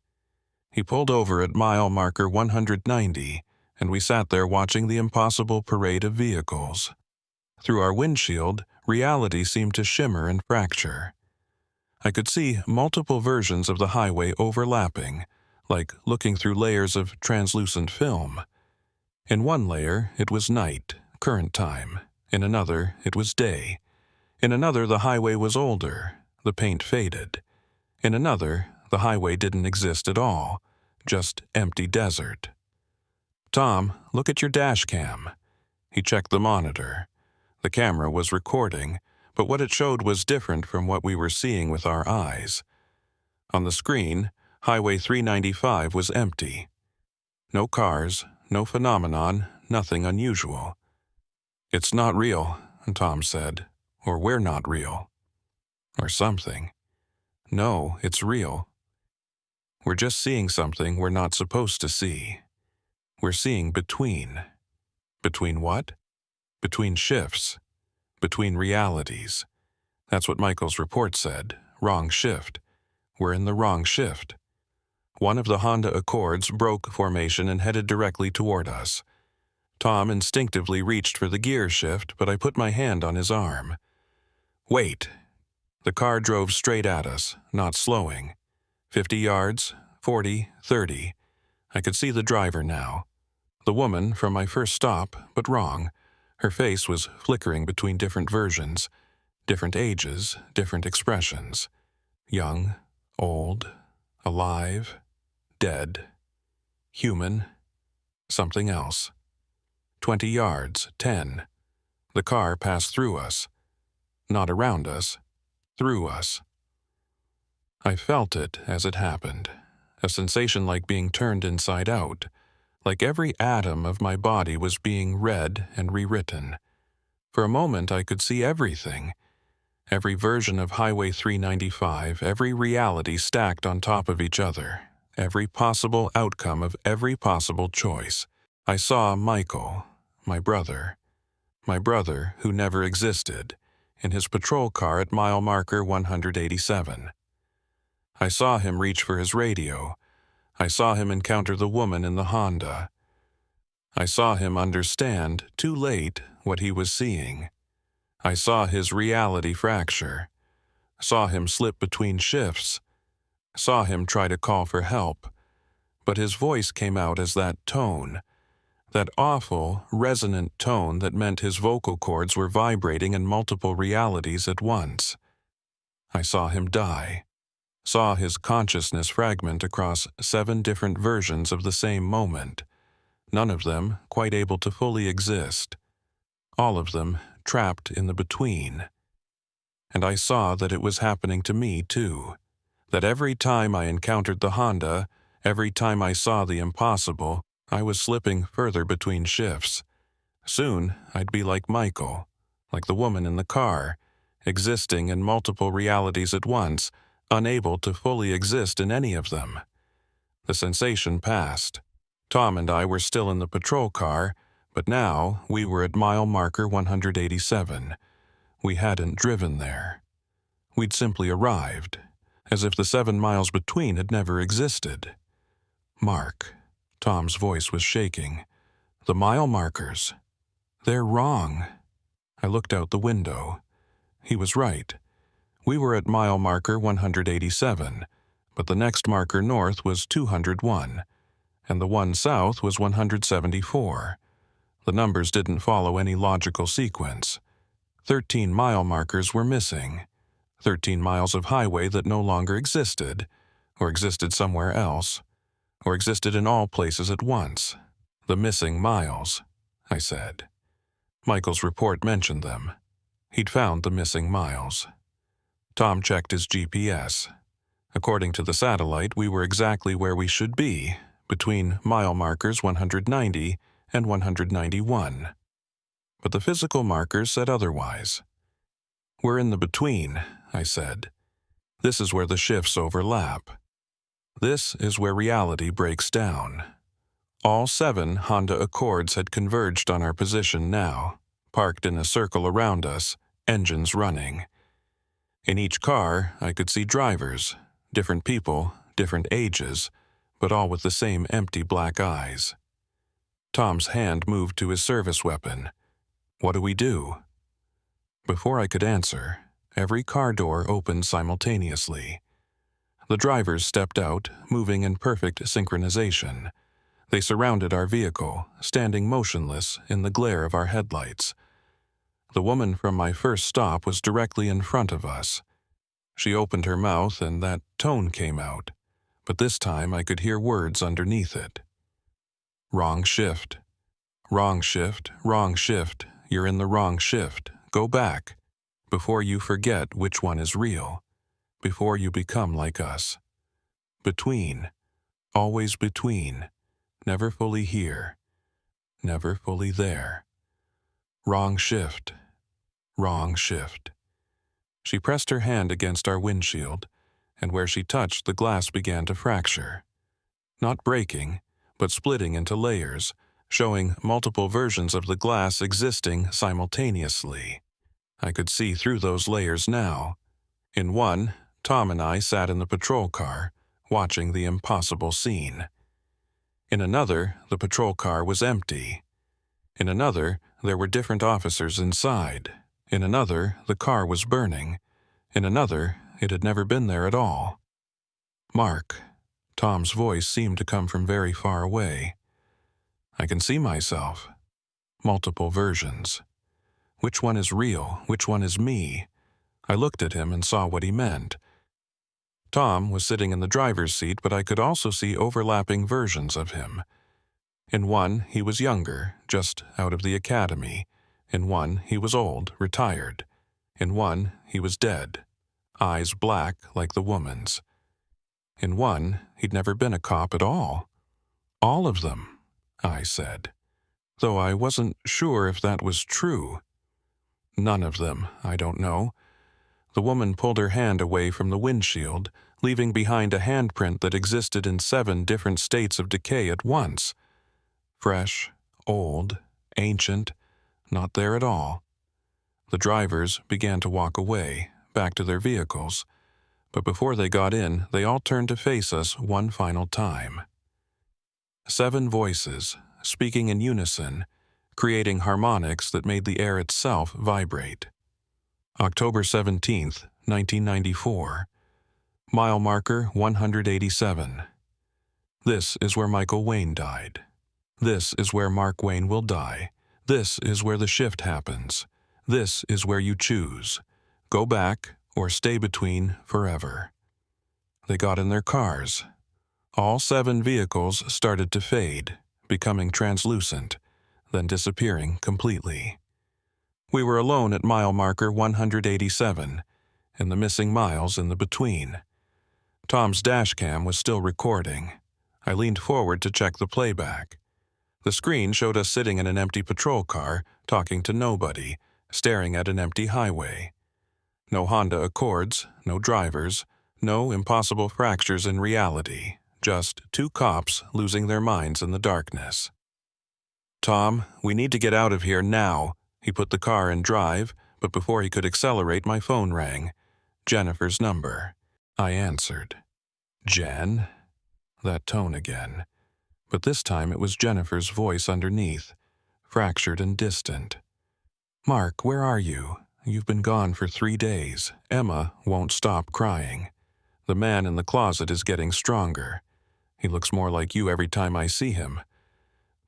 He pulled over at mile marker 190, and we sat there watching the impossible parade of vehicles. Through our windshield, reality seemed to shimmer and fracture. I could see multiple versions of the highway overlapping, like looking through layers of translucent film. In one layer, it was night, current time. In another, it was day. In another, the highway was older, the paint faded. In another, the highway didn't exist at all, just empty desert. "Tom, look at your dash cam." He checked the monitor. The camera was recording, but what it showed was different from what we were seeing with our eyes. On the screen, Highway 395 was empty. No cars, no phenomenon, nothing unusual. "It's not real," Tom said. "Or we're not real. Or something. No, it's real. We're just seeing something we're not supposed to see. We're seeing between." Between what? Between shifts. Between realities. That's what Michael's report said. Wrong shift. We're in the wrong shift. One of the Honda Accords broke formation and headed directly toward us. Tom instinctively reached for the gear shift, but I put my hand on his arm. "Wait." The car drove straight at us, not slowing. 50 yards, 40, 30. I could see the driver now. The woman from my first stop, but wrong. Her face was flickering between different versions, different ages, different expressions. Young, old, alive, dead, human, something else. 20 yards, 10. The car passed through us. Not around us, through us. I felt it as it happened, a sensation like being turned inside out, like every atom of my body was being read and rewritten. For a moment I could see everything, every version of Highway 395, every reality stacked on top of each other, every possible outcome of every possible choice. I saw Michael, my brother who never existed, in his patrol car at mile marker 187. I saw him reach for his radio. I saw him encounter the woman in the Honda. I saw him understand, too late, what he was seeing. I saw his reality fracture. Saw him slip between shifts. Saw him try to call for help. But his voice came out as that tone, that awful, resonant tone that meant his vocal cords were vibrating in multiple realities at once. I saw him die. Saw his consciousness fragment across 7 different versions of the same moment, none of them quite able to fully exist, all of them trapped in the between. And I saw that it was happening to me too, that every time I encountered the Honda, every time I saw the impossible, I was slipping further between shifts. Soon I'd be like Michael, like the woman in the car, existing in multiple realities at once, unable to fully exist in any of them. The sensation passed. Tom and I were still in the patrol car, but now we were at mile marker 187. We hadn't driven there. We'd simply arrived, as if the 7 miles between had never existed. "Mark," Tom's voice was shaking. "The mile markers. They're wrong." I looked out the window. He was right. We were at mile marker 187, but the next marker north was 201, and the one south was 174. The numbers didn't follow any logical sequence. 13 mile markers were missing. 13 miles of highway that no longer existed, or existed somewhere else, or existed in all places at once. "The missing miles," I said. Michael's report mentioned them. He'd found the missing miles. Tom checked his GPS. According to the satellite, we were exactly where we should be, between mile markers 190 and 191. But the physical markers said otherwise. "We're in the between," I said. "This is where the shifts overlap. This is where reality breaks down." All 7 Honda Accords had converged on our position now, parked in a circle around us, engines running. In each car, I could see drivers, different people, different ages, but all with the same empty black eyes. Tom's hand moved to his service weapon. What do we do? Before I could answer, every car door opened simultaneously. The drivers stepped out, moving in perfect synchronization. They surrounded our vehicle, standing motionless in the glare of our headlights. The woman from my first stop was directly in front of us. She opened her mouth and that tone came out, but this time I could hear words underneath it. Wrong shift. Wrong shift, wrong shift. You're in the wrong shift. Go back. Before you forget which one is real. Before you become like us. Between. Always between. Never fully here. Never fully there. Wrong shift. Wrong shift. She pressed her hand against our windshield, and where she touched, the glass began to fracture. Not breaking, but splitting into layers, showing multiple versions of the glass existing simultaneously. I could see through those layers now. In one, Tom and I sat in the patrol car, watching the impossible scene. In another, the patrol car was empty. In another, there were different officers inside. In another, the car was burning. In another, it had never been there at all. Mark. Tom's voice seemed to come from very far away. I can see myself. Multiple versions. Which one is real? Which one is me? I looked at him and saw what he meant. Tom was sitting in the driver's seat, but I could also see overlapping versions of him. In one, he was younger, just out of the academy. In one, he was old, retired. In one, he was dead, eyes black like the woman's. In one, he'd never been a cop at all. All of them, I said, though I wasn't sure if that was true. None of them, I don't know. The woman pulled her hand away from the windshield, leaving behind a handprint that existed in 7 different states of decay at once. Fresh, old, ancient, not there at all. The drivers began to walk away, back to their vehicles, but before they got in, they all turned to face us one final time. 7 voices, speaking in unison, creating harmonics that made the air itself vibrate. October 17th, 1994. Mile marker 187. This is where Michael Wayne died. This is where Mark Wayne will die. This is where the shift happens. This is where you choose. Go back or stay between forever. They got in their cars. All 7 vehicles started to fade, becoming translucent, then disappearing completely. We were alone at mile marker 187, and the missing miles in the between. Tom's dash cam was still recording. I leaned forward to check the playback. The screen showed us sitting in an empty patrol car, talking to nobody, staring at an empty highway. No Honda Accords, no drivers, no impossible fractures in reality, just 2 cops losing their minds in the darkness. Tom, we need to get out of here now. He put the car in drive, but before he could accelerate, my phone rang. Jennifer's number. I answered. Jen? That tone again. But this time it was Jennifer's voice underneath, fractured and distant. Mark, where are you? You've been gone for 3 days. Emma won't stop crying. The man in the closet is getting stronger. He looks more like you every time I see him.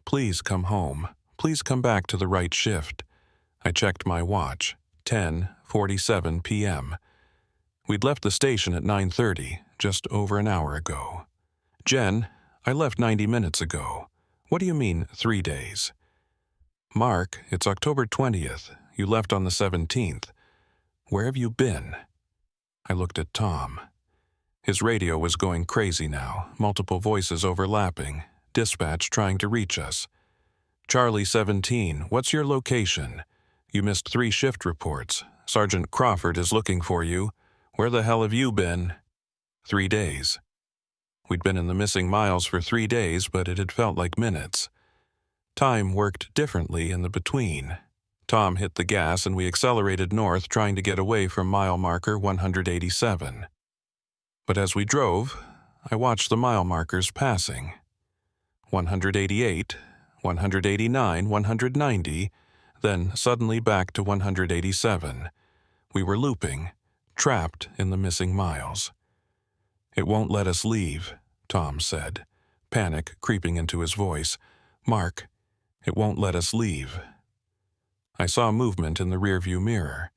Please come home. Please come back to the right shift. I checked my watch. 10:47 p.m. We'd left the station at 9:30, just over an hour ago. Jen, I left 90 minutes ago. What do you mean, 3 days? Mark, it's October 20th. You left on the 17th. Where have you been? I looked at Tom. His radio was going crazy now, multiple voices overlapping, dispatch trying to reach us. Charlie 17, what's your location? You missed 3 shift reports. Sergeant Crawford is looking for you. Where the hell have you been? 3 days. We'd been in the missing miles for 3 days, but it had felt like minutes. Time worked differently in the between. Tom hit the gas and we accelerated north, trying to get away from mile marker 187. But as we drove, I watched the mile markers passing. 188, 189, 190, then suddenly back to 187. We were looping, trapped in the missing miles. "It won't let us leave," Tom said, panic creeping into his voice. "Mark, it won't let us leave." I saw movement in the rearview mirror.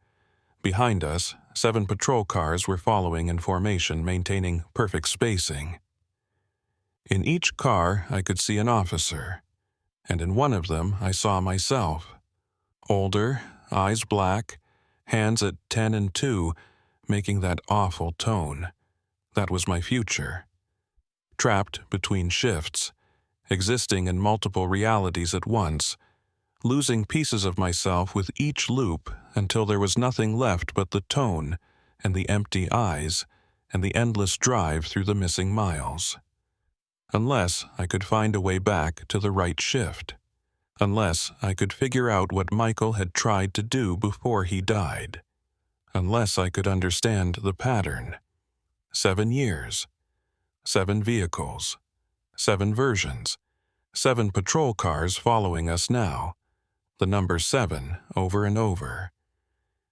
Behind us, 7 patrol cars were following in formation, maintaining perfect spacing. In each car, I could see an officer, and in one of them, I saw myself. Older, eyes black, hands at 10 and 2, making that awful tone. That was my future. Trapped between shifts, existing in multiple realities at once, losing pieces of myself with each loop until there was nothing left but the tone and the empty eyes and the endless drive through the missing miles. Unless I could find a way back to the right shift. Unless I could figure out what Michael had tried to do before he died. Unless I could understand the pattern. 7 years. 7 vehicles. 7 versions. 7 patrol cars following us now. The number 7 over and over.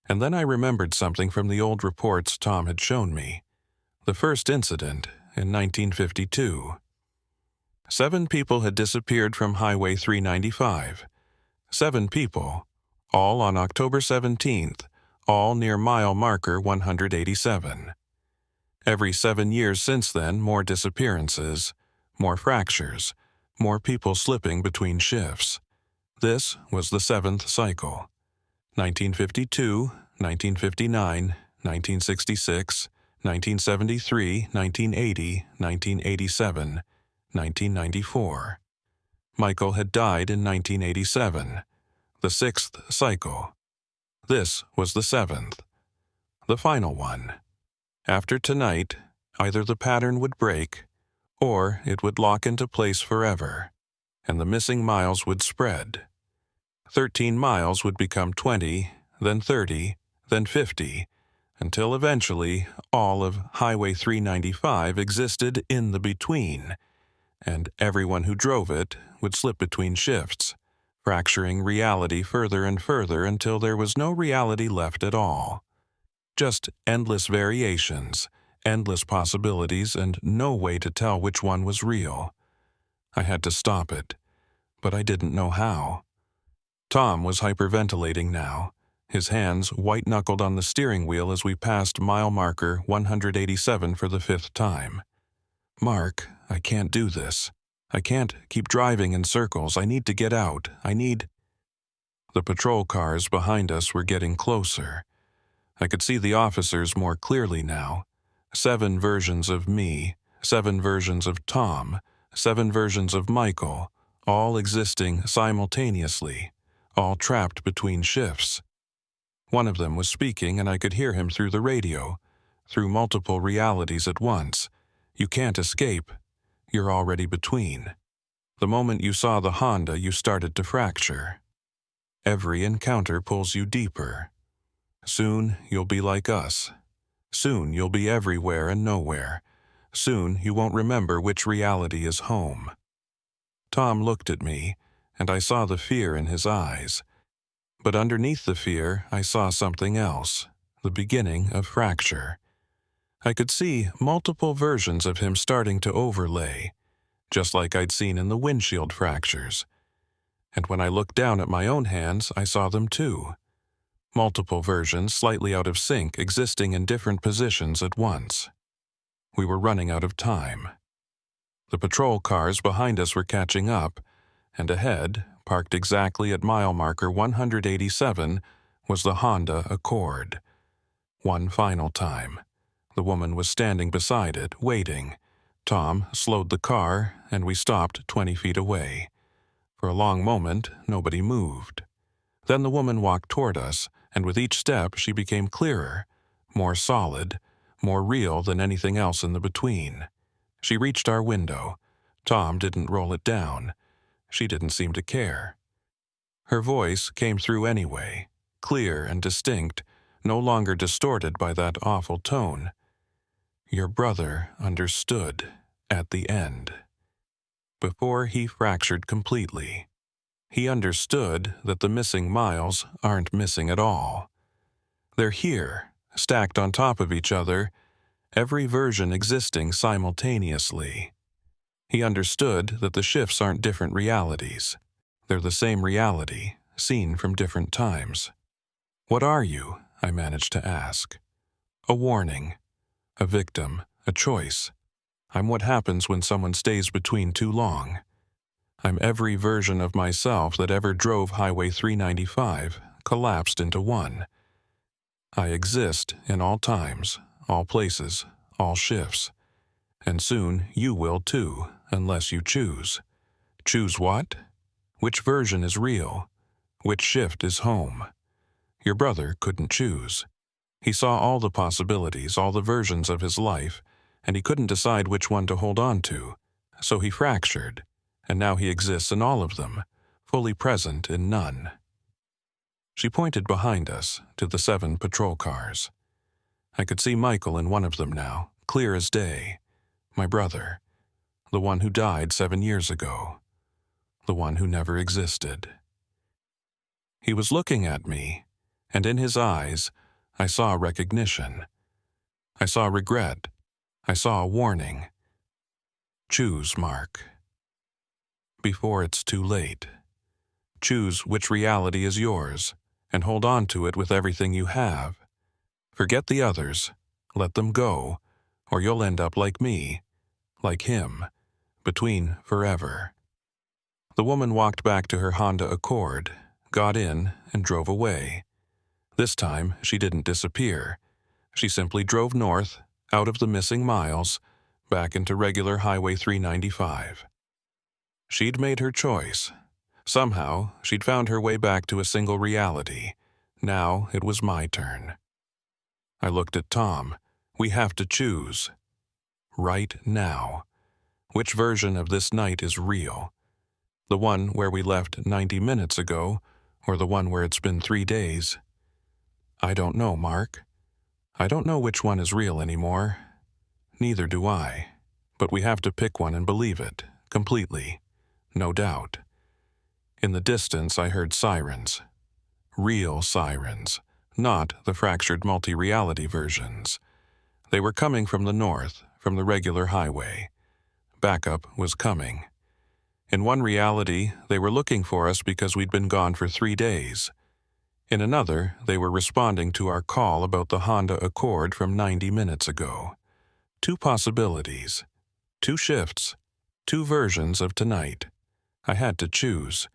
And then I remembered something from the old reports Tom had shown me. The first incident in 1952. 7 people had disappeared from Highway 395. 7 people, all on October 17th, all near mile marker 187. Every 7 years since then, more disappearances, more fractures, more people slipping between shifts. This was the 7th cycle. 1952, 1959, 1966, 1973, 1980, 1987, 1994. Michael had died in 1987, the 6th cycle. This was the 7th, the final one. After tonight, either the pattern would break, or it would lock into place forever, and the missing miles would spread. 13 miles would become 20, then 30, then 50, until eventually all of Highway 395 existed in the between, and everyone who drove it would slip between shifts, fracturing reality further and further until there was no reality left at all. Just endless variations, endless possibilities, and no way to tell which one was real. I had to stop it, but I didn't know how. Tom was hyperventilating now, his hands white-knuckled on the steering wheel as we passed mile marker 187 for the 5th time. "Mark, I can't do this. I can't keep driving in circles. I need to get out. I need—" The patrol cars behind us were getting closer. I could see the officers more clearly now. 7 versions of me, 7 versions of Tom, 7 versions of Michael, all existing simultaneously, all trapped between shifts. One of them was speaking, and I could hear him through the radio, through multiple realities at once. "You can't escape. You're already between. The moment you saw the Honda, you started to fracture. Every encounter pulls you deeper. Soon you'll be like us. Soon you'll be everywhere and nowhere. Soon you won't remember which reality is home." Tom looked at me, and I saw the fear in his eyes. But underneath the fear, I saw something else, the beginning of fracture. I could see multiple versions of him starting to overlay, just like I'd seen in the windshield fractures. And when I looked down at my own hands, I saw them too. Multiple versions slightly out of sync, existing in different positions at once. We were running out of time. The patrol cars behind us were catching up, and ahead, parked exactly at mile marker 187, was the Honda Accord. One final time. The woman was standing beside it, waiting. Tom slowed the car, and we stopped 20 feet away. For a long moment, nobody moved. Then the woman walked toward us, and with each step she became clearer, more solid, more real than anything else in the between. She reached our window. Tom didn't roll it down. She didn't seem to care. Her voice came through anyway, clear and distinct, no longer distorted by that awful tone. "Your brother understood," at the end. Before he fractured completely, he understood that the missing miles aren't missing at all. They're here, stacked on top of each other, every version existing simultaneously. He understood that the shifts aren't different realities. They're the same reality, seen from different times. "What are you?" I managed to ask. "A warning. A victim. A choice. I'm what happens when someone stays between too long. I'm every version of myself that ever drove Highway 395, collapsed into one. I exist in all times, all places, all shifts. And soon you will too, unless you choose. Choose what? Which version is real? Which shift is home? Your brother couldn't choose. He saw all the possibilities, all the versions of his life, and he couldn't decide which one to hold on to. So he fractured, and now he exists in all of them, fully present in none." She pointed behind us to the 7 patrol cars. I could see Michael in one of them now, clear as day. My brother, the one who died 7 years ago, the one who never existed. He was looking at me, and in his eyes, I saw recognition. I saw regret. I saw a warning. Choose, Mark. Before it's too late. Choose which reality is yours, and hold on to it with everything you have. Forget the others. Let them go, or you'll end up like me, like him, between forever. The woman walked back to her Honda Accord, got in, and drove away. This time, she didn't disappear. She simply drove north, out of the missing miles, back into regular Highway 395. She'd made her choice. Somehow, she'd found her way back to a single reality. Now it was my turn. I looked at Tom. We have to choose. Right now. Which version of this night is real? The one where we left 90 minutes ago, or the one where it's been 3 days? I don't know, Mark. I don't know which one is real anymore. Neither do I. But we have to pick one and believe it, completely. No doubt. In the distance, I heard sirens. Real sirens, not the fractured multi-reality versions. They were coming from the north, from the regular highway. Backup was coming. In one reality, they were looking for us because we'd been gone for 3 days. In another, they were responding to our call about the Honda Accord from 90 minutes ago. 2 possibilities. 2 shifts. 2 versions of tonight. I had to choose.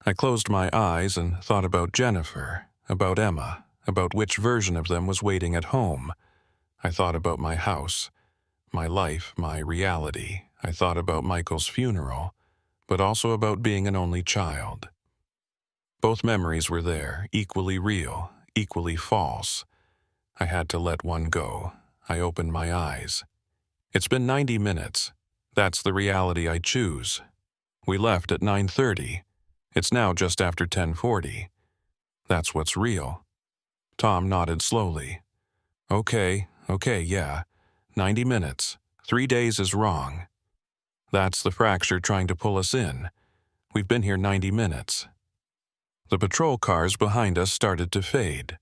I closed my eyes and thought about Jennifer, about Emma, about which version of them was waiting at home. I thought about my house, my life, my reality. I thought about Michael's funeral, but also about being an only child. Both memories were there, equally real, equally false. I had to let one go. I opened my eyes. It's been 90 minutes. That's the reality I choose. We left at 9:30. It's now just after 10:40. That's what's real. Tom nodded slowly. Okay, yeah. 90 minutes. 3 days is wrong. That's the fracture trying to pull us in. We've been here 90 minutes. The patrol cars behind us started to fade.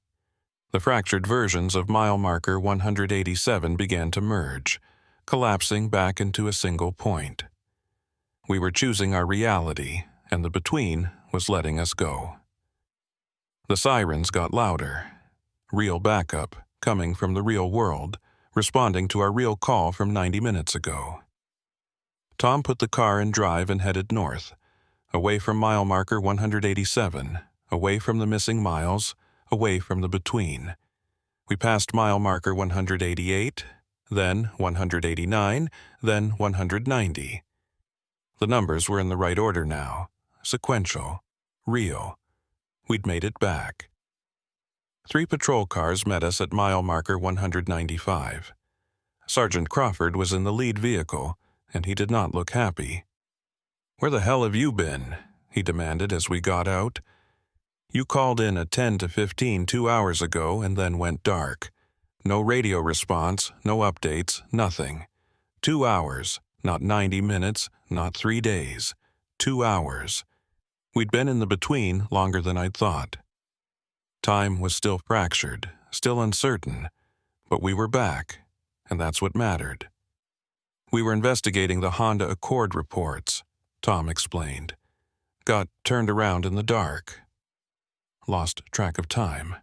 The fractured versions of mile marker 187 began to merge, collapsing back into a single point. We were choosing our reality, and the between was letting us go. The sirens got louder. Real backup, coming from the real world, responding to our real call from 90 minutes ago. Tom put the car in drive and headed north, away from mile marker 187, away from the missing miles, away from the between. We passed mile marker 188, then 189, then 190. The numbers were in the right order now, sequential, real. We'd made it back. 3 patrol cars met us at mile marker 195. Sergeant Crawford was in the lead vehicle, and he did not look happy. "Where the hell have you been?" he demanded as we got out. "You called in at 10 to 15 2 hours ago and then went dark. No radio response, no updates, nothing. 2 hours, Not 90 minutes, not 3 days. 2 hours. We'd been in the between longer than I'd thought. Time was still fractured, still uncertain, but we were back, and that's what mattered. We were investigating the Honda Accord reports, Tom explained. Got turned around in the dark. Lost track of time.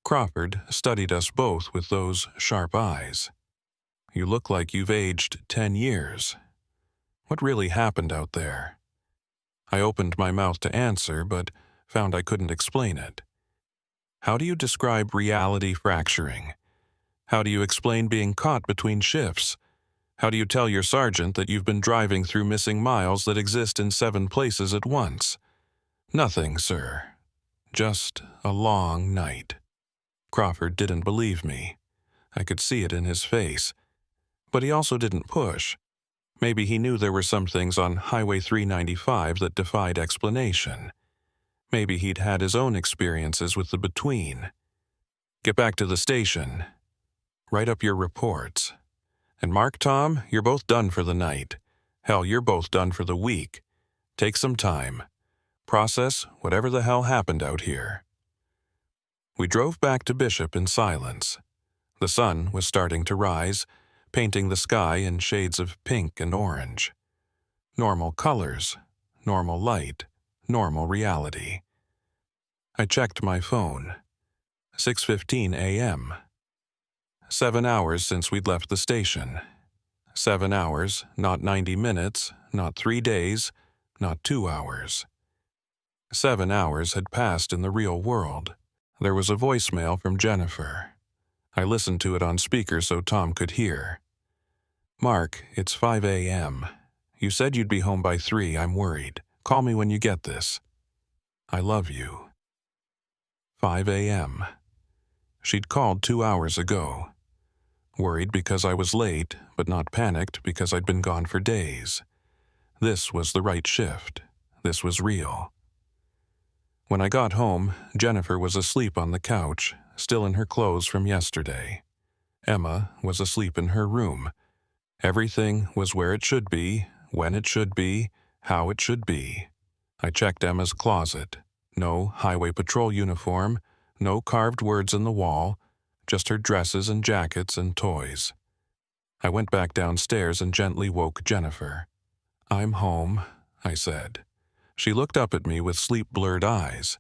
Crawford studied us both with those sharp eyes. You look like you've aged 10 years. What really happened out there? I opened my mouth to answer, but found I couldn't explain it. How do you describe reality fracturing? How do you explain being caught between shifts? How do you tell your sergeant that you've been driving through missing miles that exist in 7 places at once? Nothing, sir. Just a long night. Crawford didn't believe me. I could see it in his face. But he also didn't push. Maybe he knew there were some things on Highway 395 that defied explanation. Maybe he'd had his own experiences with the between. Get back to the station. Write up your reports. And Mark, Tom, you're both done for the night. Hell, you're both done for the week. Take some time. Process whatever the hell happened out here. We drove back to Bishop in silence. The sun was starting to rise, painting the sky in shades of pink and orange. Normal colors, normal light, normal reality. I checked my phone. 6:15 a.m. 7 hours since we'd left the station. 7 hours, not 90 minutes, not 3 days, not 2 hours. 7 hours had passed in the real world. There was a voicemail from Jennifer. I listened to it on speaker so Tom could hear. Mark, it's 5 a.m. You said you'd be home by 3. I'm worried. Call me when you get this. I love you. 5 a.m. She'd called 2 hours ago. Worried because I was late, but not panicked because I'd been gone for days. This was the right shift. This was real. When I got home, Jennifer was asleep on the couch, still in her clothes from yesterday. Emma was asleep in her room. Everything was where it should be, when it should be, how it should be. I checked Emma's closet. No highway patrol uniform, no carved words in the wall, just her dresses and jackets and toys. I went back downstairs and gently woke Jennifer. I'm home, I said. She looked up at me with sleep-blurred eyes.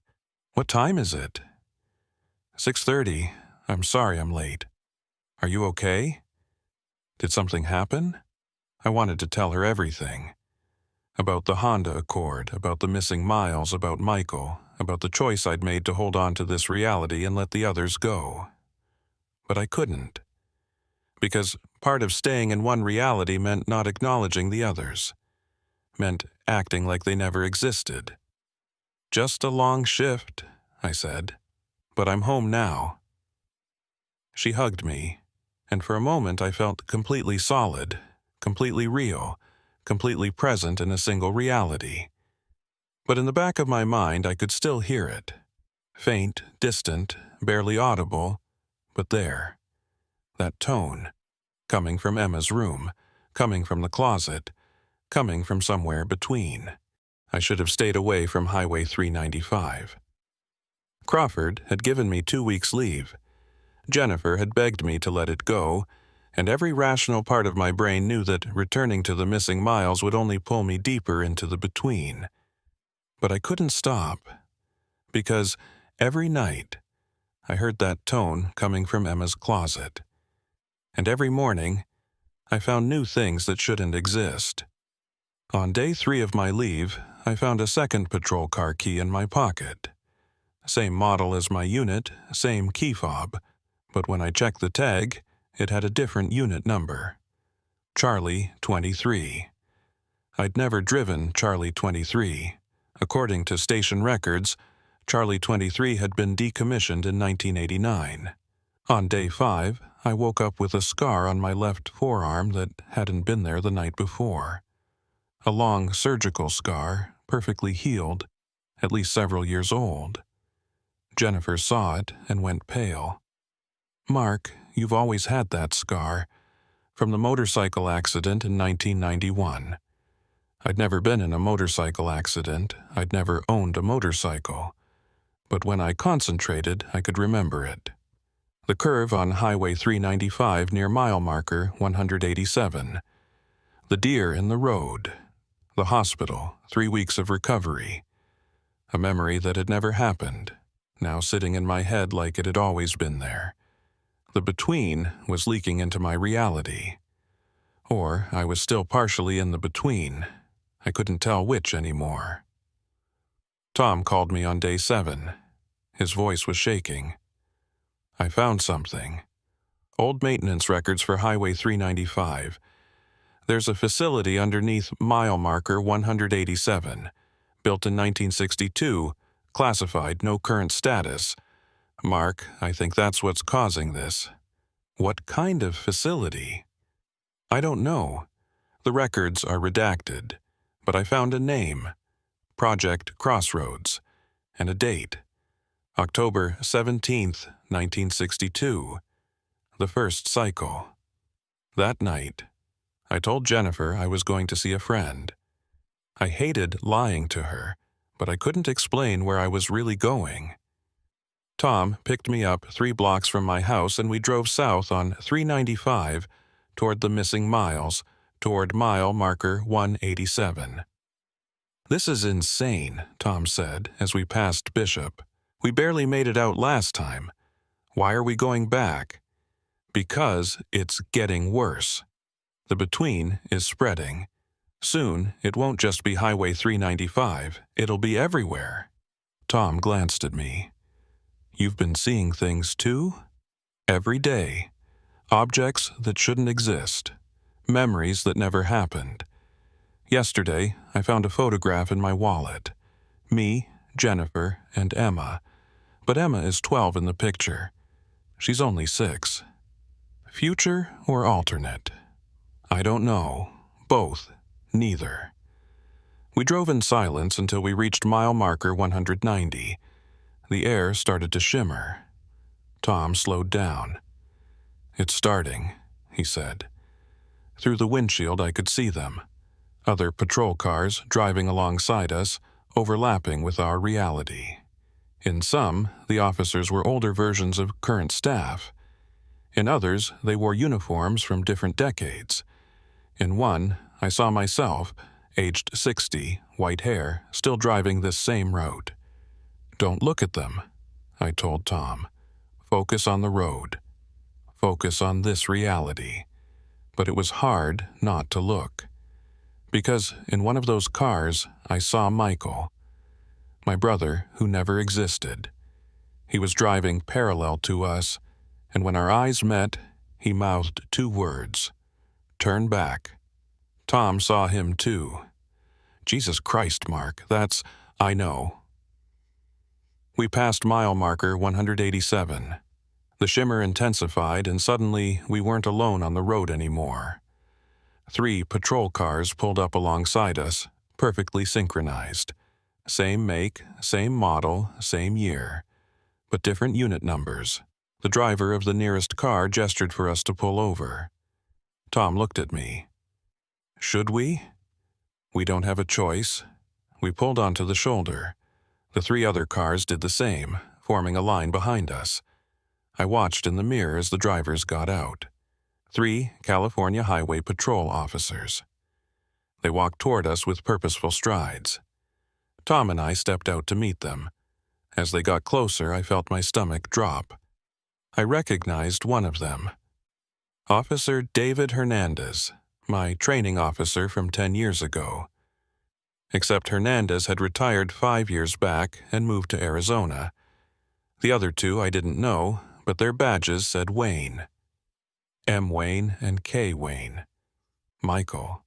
What time is it? 6:30. I'm sorry I'm late. Are you okay? Did something happen? I wanted to tell her everything. About the Honda Accord, about the missing miles, about Michael, about the choice I'd made to hold on to this reality and let the others go. But I couldn't. Because part of staying in one reality meant not acknowledging the others. Meant acting like they never existed. Just a long shift, I said. But I'm home now. She hugged me, and for a moment I felt completely solid, completely real, completely present in a single reality. But in the back of my mind I could still hear it. Faint, distant, barely audible, but there. That tone, coming from Emma's room, coming from the closet, coming from somewhere between. I should have stayed away from Highway 395. Crawford had given me 2 weeks' leave. Jennifer had begged me to let it go, and every rational part of my brain knew that returning to the missing miles would only pull me deeper into the between. But I couldn't stop, because every night I heard that tone coming from Emma's closet. And every morning I found new things that shouldn't exist. On day 3 of my leave, I found a second patrol car key in my pocket. Same model as my unit, same key fob, but when I checked the tag, it had a different unit number. Charlie 23. I'd never driven Charlie 23. According to station records, Charlie 23 had been decommissioned in 1989. On day 5, I woke up with a scar on my left forearm that hadn't been there the night before. A long surgical scar, perfectly healed, at least several years old. Jennifer saw it and went pale. Mark, you've always had that scar. from the motorcycle accident in 1991. I'd never been in a motorcycle accident, I'd never owned a motorcycle, but when I concentrated, I could remember it. The curve on Highway 395 near mile marker 187. The deer in the road. The hospital, 3 weeks of recovery. A memory that had never happened, now sitting in my head like it had always been there. The between was leaking into my reality. Or I was still partially in the between. I couldn't tell which anymore. Tom called me on day 7. His voice was shaking. I found something. Old maintenance records for Highway 395. There's a facility underneath mile marker 187, built in 1962, classified no current status. Mark, I think that's what's causing this. What kind of facility? I don't know. The records are redacted, but I found a name, Project Crossroads, and a date, October 17th, 1962, the first cycle. That night, I told Jennifer I was going to see a friend. I hated lying to her, but I couldn't explain where I was really going. Tom picked me up 3 blocks from my house and we drove south on 395 toward the missing miles, toward mile marker 187. "This is insane," Tom said as we passed Bishop. "We barely made it out last time. Why are we going back?" "Because it's getting worse. The between is spreading. Soon, it won't just be Highway 395, it'll be everywhere." Tom glanced at me. "You've been seeing things too?" "Every day. Objects that shouldn't exist. Memories that never happened. Yesterday, I found a photograph in my wallet. Me, Jennifer, and Emma. But Emma is 12 in the picture. She's only 6. Future or alternate? I don't know. Both. Neither." We drove in silence until we reached mile marker 190. The air started to shimmer. Tom slowed down. "It's starting," he said. Through the windshield I could see them. Other patrol cars driving alongside us, overlapping with our reality. In some, the officers were older versions of current staff. In others, they wore uniforms from different decades. In one, I saw myself, aged 60, white hair, still driving this same route. "Don't look at them," I told Tom. "Focus on the road. Focus on this reality." But it was hard not to look. Because in one of those cars, I saw Michael, my brother who never existed. He was driving parallel to us, and when our eyes met, he mouthed 2 words. "Turn back." Tom saw him too. "Jesus Christ, Mark, that's—" "I know." We passed mile marker 187. The shimmer intensified, and suddenly we weren't alone on the road anymore. 3 patrol cars pulled up alongside us, perfectly synchronized. Same make, same model, same year, but different unit numbers. The driver of the nearest car gestured for us to pull over. Tom looked at me. "Should we?" "We don't have a choice." We pulled onto the shoulder. The 3 other cars did the same, forming a line behind us. I watched in the mirror as the drivers got out. 3 California Highway Patrol officers. They walked toward us with purposeful strides. Tom and I stepped out to meet them. As they got closer, I felt my stomach drop. I recognized one of them. Officer David Hernandez, my training officer from 10 years ago. Except Hernandez had retired 5 years back and moved to Arizona. The other 2 I didn't know, but their badges said Wayne. M. Wayne and K. Wayne. Michael.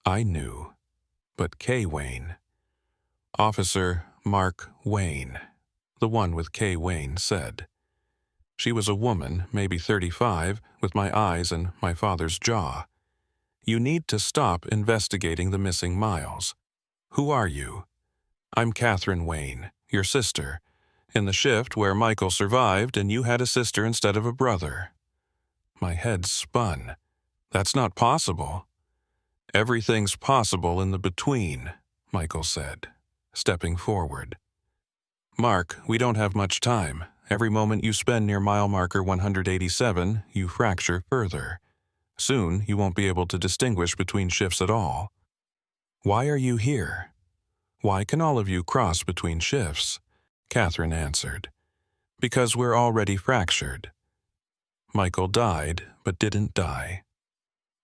I knew, but K. Wayne. Officer Mark Wayne, the one with K. Wayne, said. She was a woman, maybe 35, with my eyes and my father's jaw. "You need to stop investigating the missing miles. Who are you?" "I'm Catherine Wayne, your sister, in the shift where Michael survived and you had a sister instead of a brother." My head spun. That's not possible. Everything's possible in the between, Michael said, stepping forward. Mark, we don't have much time. Every moment you spend near mile marker 187, you fracture further. Soon, you won't be able to distinguish between shifts at all. Why are you here? Why can all of you cross between shifts? Catherine answered. Because we're already fractured. Michael died, but didn't die.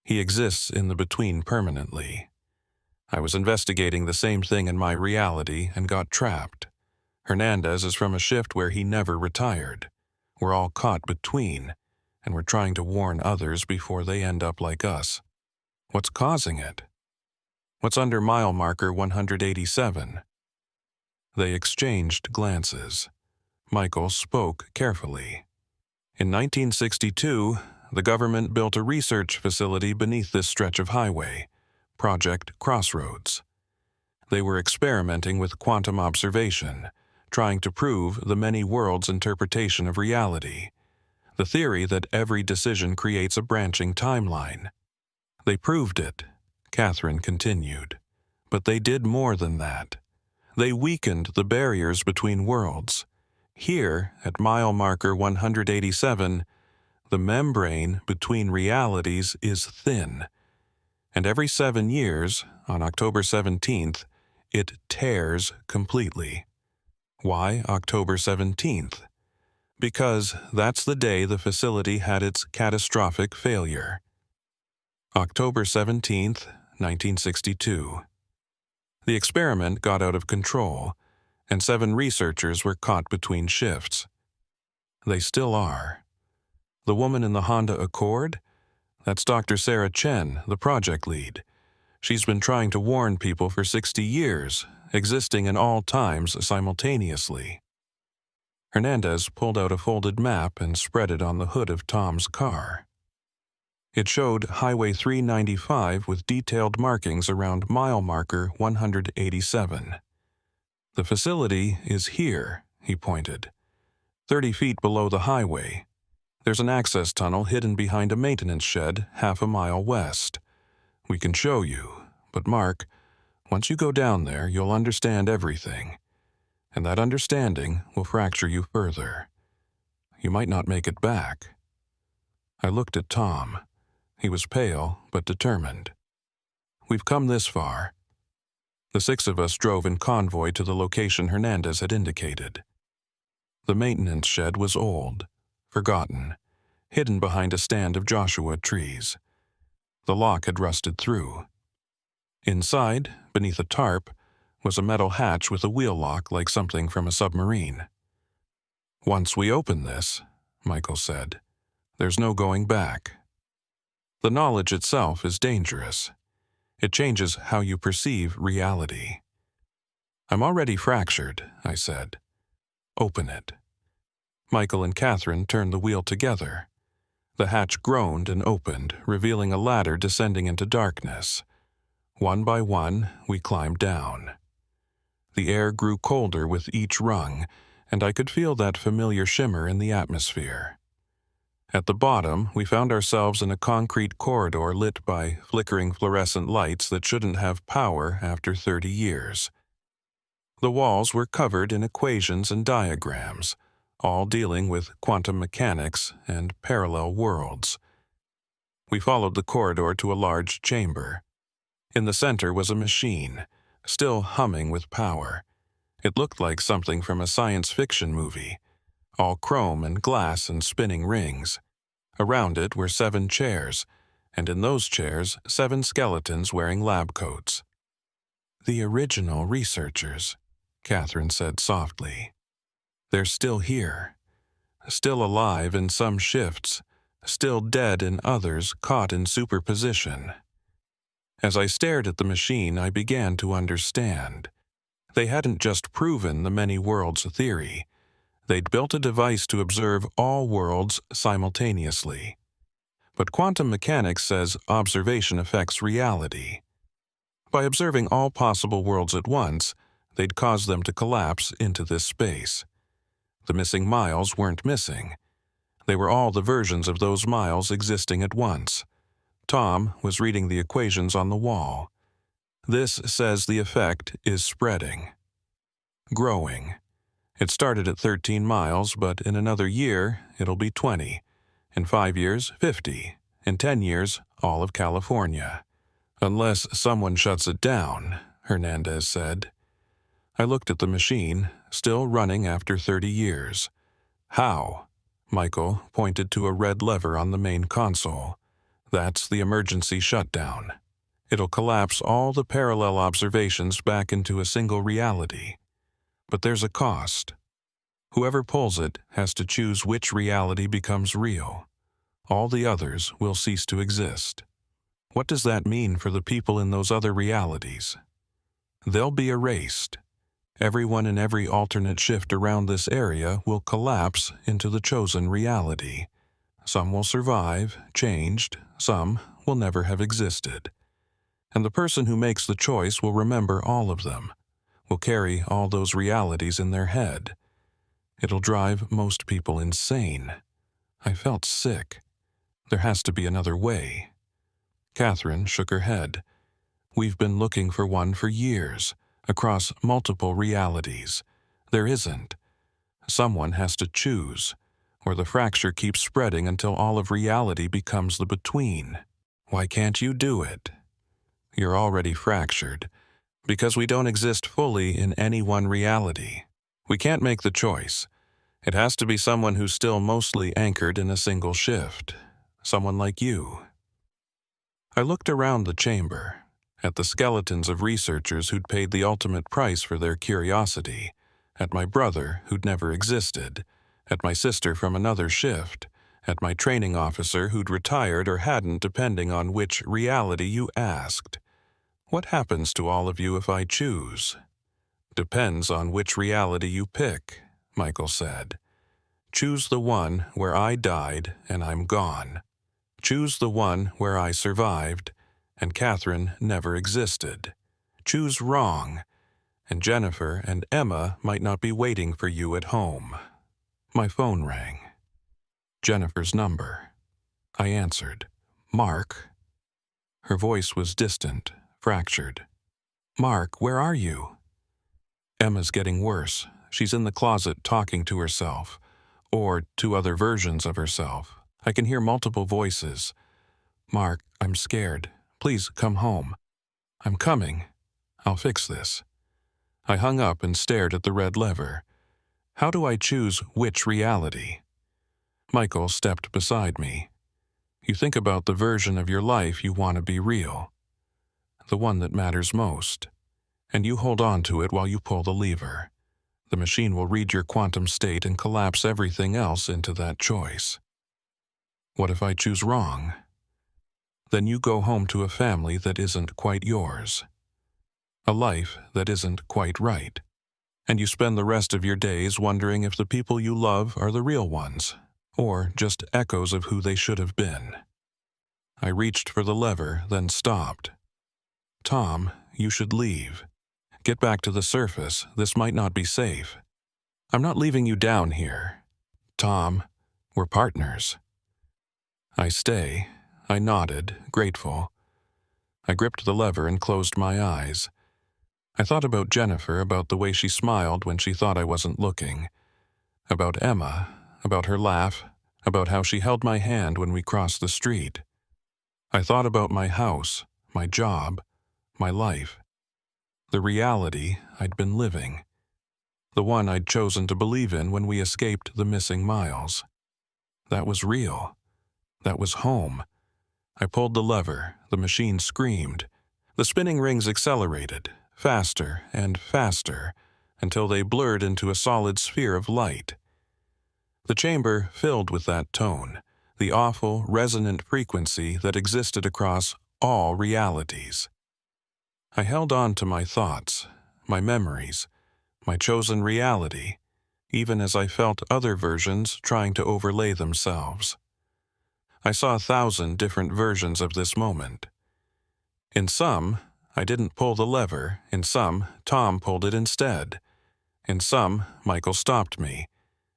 He exists in the between permanently. I was investigating the same thing in my reality and got trapped. Hernandez is from a shift where he never retired. We're all caught between, and we're trying to warn others before they end up like us. What's causing it? What's under mile marker 187? They exchanged glances. Michael spoke carefully. In 1962, the government built a research facility beneath this stretch of highway, Project Crossroads. They were experimenting with quantum observation, trying to prove the many worlds interpretation of reality, the theory that every decision creates a branching timeline. They proved it, Catherine continued. But they did more than that. They weakened the barriers between worlds. Here, at mile marker 187, the membrane between realities is thin. And every 7 years, on October 17th, it tears completely. Why October 17th? Because that's the day the facility had its catastrophic failure. October 17th, 1962. The experiment got out of control, and 7 researchers were caught between shifts. They still are. The woman in the Honda Accord? That's Dr. Sarah Chen, the project lead. She's been trying to warn people for 60 years, existing in all times simultaneously. Hernandez pulled out a folded map and spread it on the hood of Tom's car. It showed Highway 395 with detailed markings around mile marker 187. The facility is here, he pointed. 30 feet below the highway. There's an access tunnel hidden behind a maintenance shed half a mile west. We can show you, but Mark, once you go down there, you'll understand everything. And that understanding will fracture you further. You might not make it back. I looked at Tom. He was pale, but determined. We've come this far. The 6 of us drove in convoy to the location Hernandez had indicated. The maintenance shed was old, forgotten, hidden behind a stand of Joshua trees. The lock had rusted through. Inside, beneath a tarp, was a metal hatch with a wheel lock like something from a submarine. Once we open this, Michael said, there's no going back. The knowledge itself is dangerous. It changes how you perceive reality. I'm already fractured, I said. Open it. Michael and Catherine turned the wheel together. The hatch groaned and opened, revealing a ladder descending into darkness. One by one, we climbed down. The air grew colder with each rung, and I could feel that familiar shimmer in the atmosphere. At the bottom, we found ourselves in a concrete corridor lit by flickering fluorescent lights that shouldn't have power after 30 years. The walls were covered in equations and diagrams, all dealing with quantum mechanics and parallel worlds. We followed the corridor to a large chamber. In the center was a machine, still humming with power. It looked like something from a science fiction movie, all chrome and glass and spinning rings. Around it were 7 chairs, and in those chairs 7 skeletons wearing lab coats. The original researchers, Catherine said softly. They're still here, still alive in some shifts, still dead in others caught in superposition. As I stared at the machine, I began to understand. They hadn't just proven the many worlds theory. They'd built a device to observe all worlds simultaneously. But quantum mechanics says observation affects reality. By observing all possible worlds at once, they'd cause them to collapse into this space. The missing miles weren't missing. They were all the versions of those miles existing at once. Tom was reading the equations on the wall. This says the effect is spreading. Growing. It started at 13 miles, but in another year, it'll be 20. In 5 years, 50. In 10 years, all of California. Unless someone shuts it down, Hernandez said. I looked at the machine, still running after 30 years. How? Michael pointed to a red lever on the main console. That's the emergency shutdown. It'll collapse all the parallel observations back into a single reality. But there's a cost. Whoever pulls it has to choose which reality becomes real. All the others will cease to exist. What does that mean for the people in those other realities? They'll be erased. Everyone in every alternate shift around this area will collapse into the chosen reality. Some will survive, changed, some will never have existed. And the person who makes the choice will remember all of them, will carry all those realities in their head. It'll drive most people insane. I felt sick. There has to be another way. Catherine shook her head. We've been looking for one for years, across multiple realities. There isn't. Someone has to choose, or the fracture keeps spreading until all of reality becomes the between. Why can't you do it? You're already fractured, because we don't exist fully in any one reality. We can't make the choice. It has to be someone who's still mostly anchored in a single shift. Someone like you. I looked around the chamber, at the skeletons of researchers who'd paid the ultimate price for their curiosity, at my brother who'd never existed, at my sister from another shift, at my training officer who'd retired or hadn't depending on which reality you asked. What happens to all of you if I choose? Depends on which reality you pick, Michael said. Choose the one where I died and I'm gone. Choose the one where I survived and Catherine never existed. Choose wrong, and Jennifer and Emma might not be waiting for you at home. My phone rang. Jennifer's number. I answered. Mark. Her voice was distant, fractured. Mark, where are you? Emma's getting worse. She's in the closet talking to herself, or to other versions of herself. I can hear multiple voices. Mark, I'm scared. Please come home. I'm coming. I'll fix this. I hung up and stared at the red lever. How do I choose which reality? Michael stepped beside me. You think about the version of your life you want to be real, the one that matters most, and you hold on to it while you pull the lever. The machine will read your quantum state and collapse everything else into that choice. What if I choose wrong? Then you go home to a family that isn't quite yours, a life that isn't quite right, and you spend the rest of your days wondering if the people you love are the real ones, or just echoes of who they should have been. I reached for the lever, then stopped. Tom, you should leave. Get back to the surface. This might not be safe. I'm not leaving you down here. Tom, we're partners. I stay. I nodded, grateful. I gripped the lever and closed my eyes. I thought about Jennifer, about the way she smiled when she thought I wasn't looking. About Emma, about her laugh, about how she held my hand when we crossed the street. I thought about my house, my job, my life. The reality I'd been living. The one I'd chosen to believe in when we escaped the missing miles. That was real. That was home. I pulled the lever. The machine screamed. The spinning rings accelerated, faster and faster, until they blurred into a solid sphere of light. The chamber filled with that tone, the awful, resonant frequency that existed across all realities. I held on to my thoughts, my memories, my chosen reality, even as I felt other versions trying to overlay themselves. I saw 1,000 different versions of this moment. In some, I didn't pull the lever. In some, Tom pulled it instead. In some, Michael stopped me.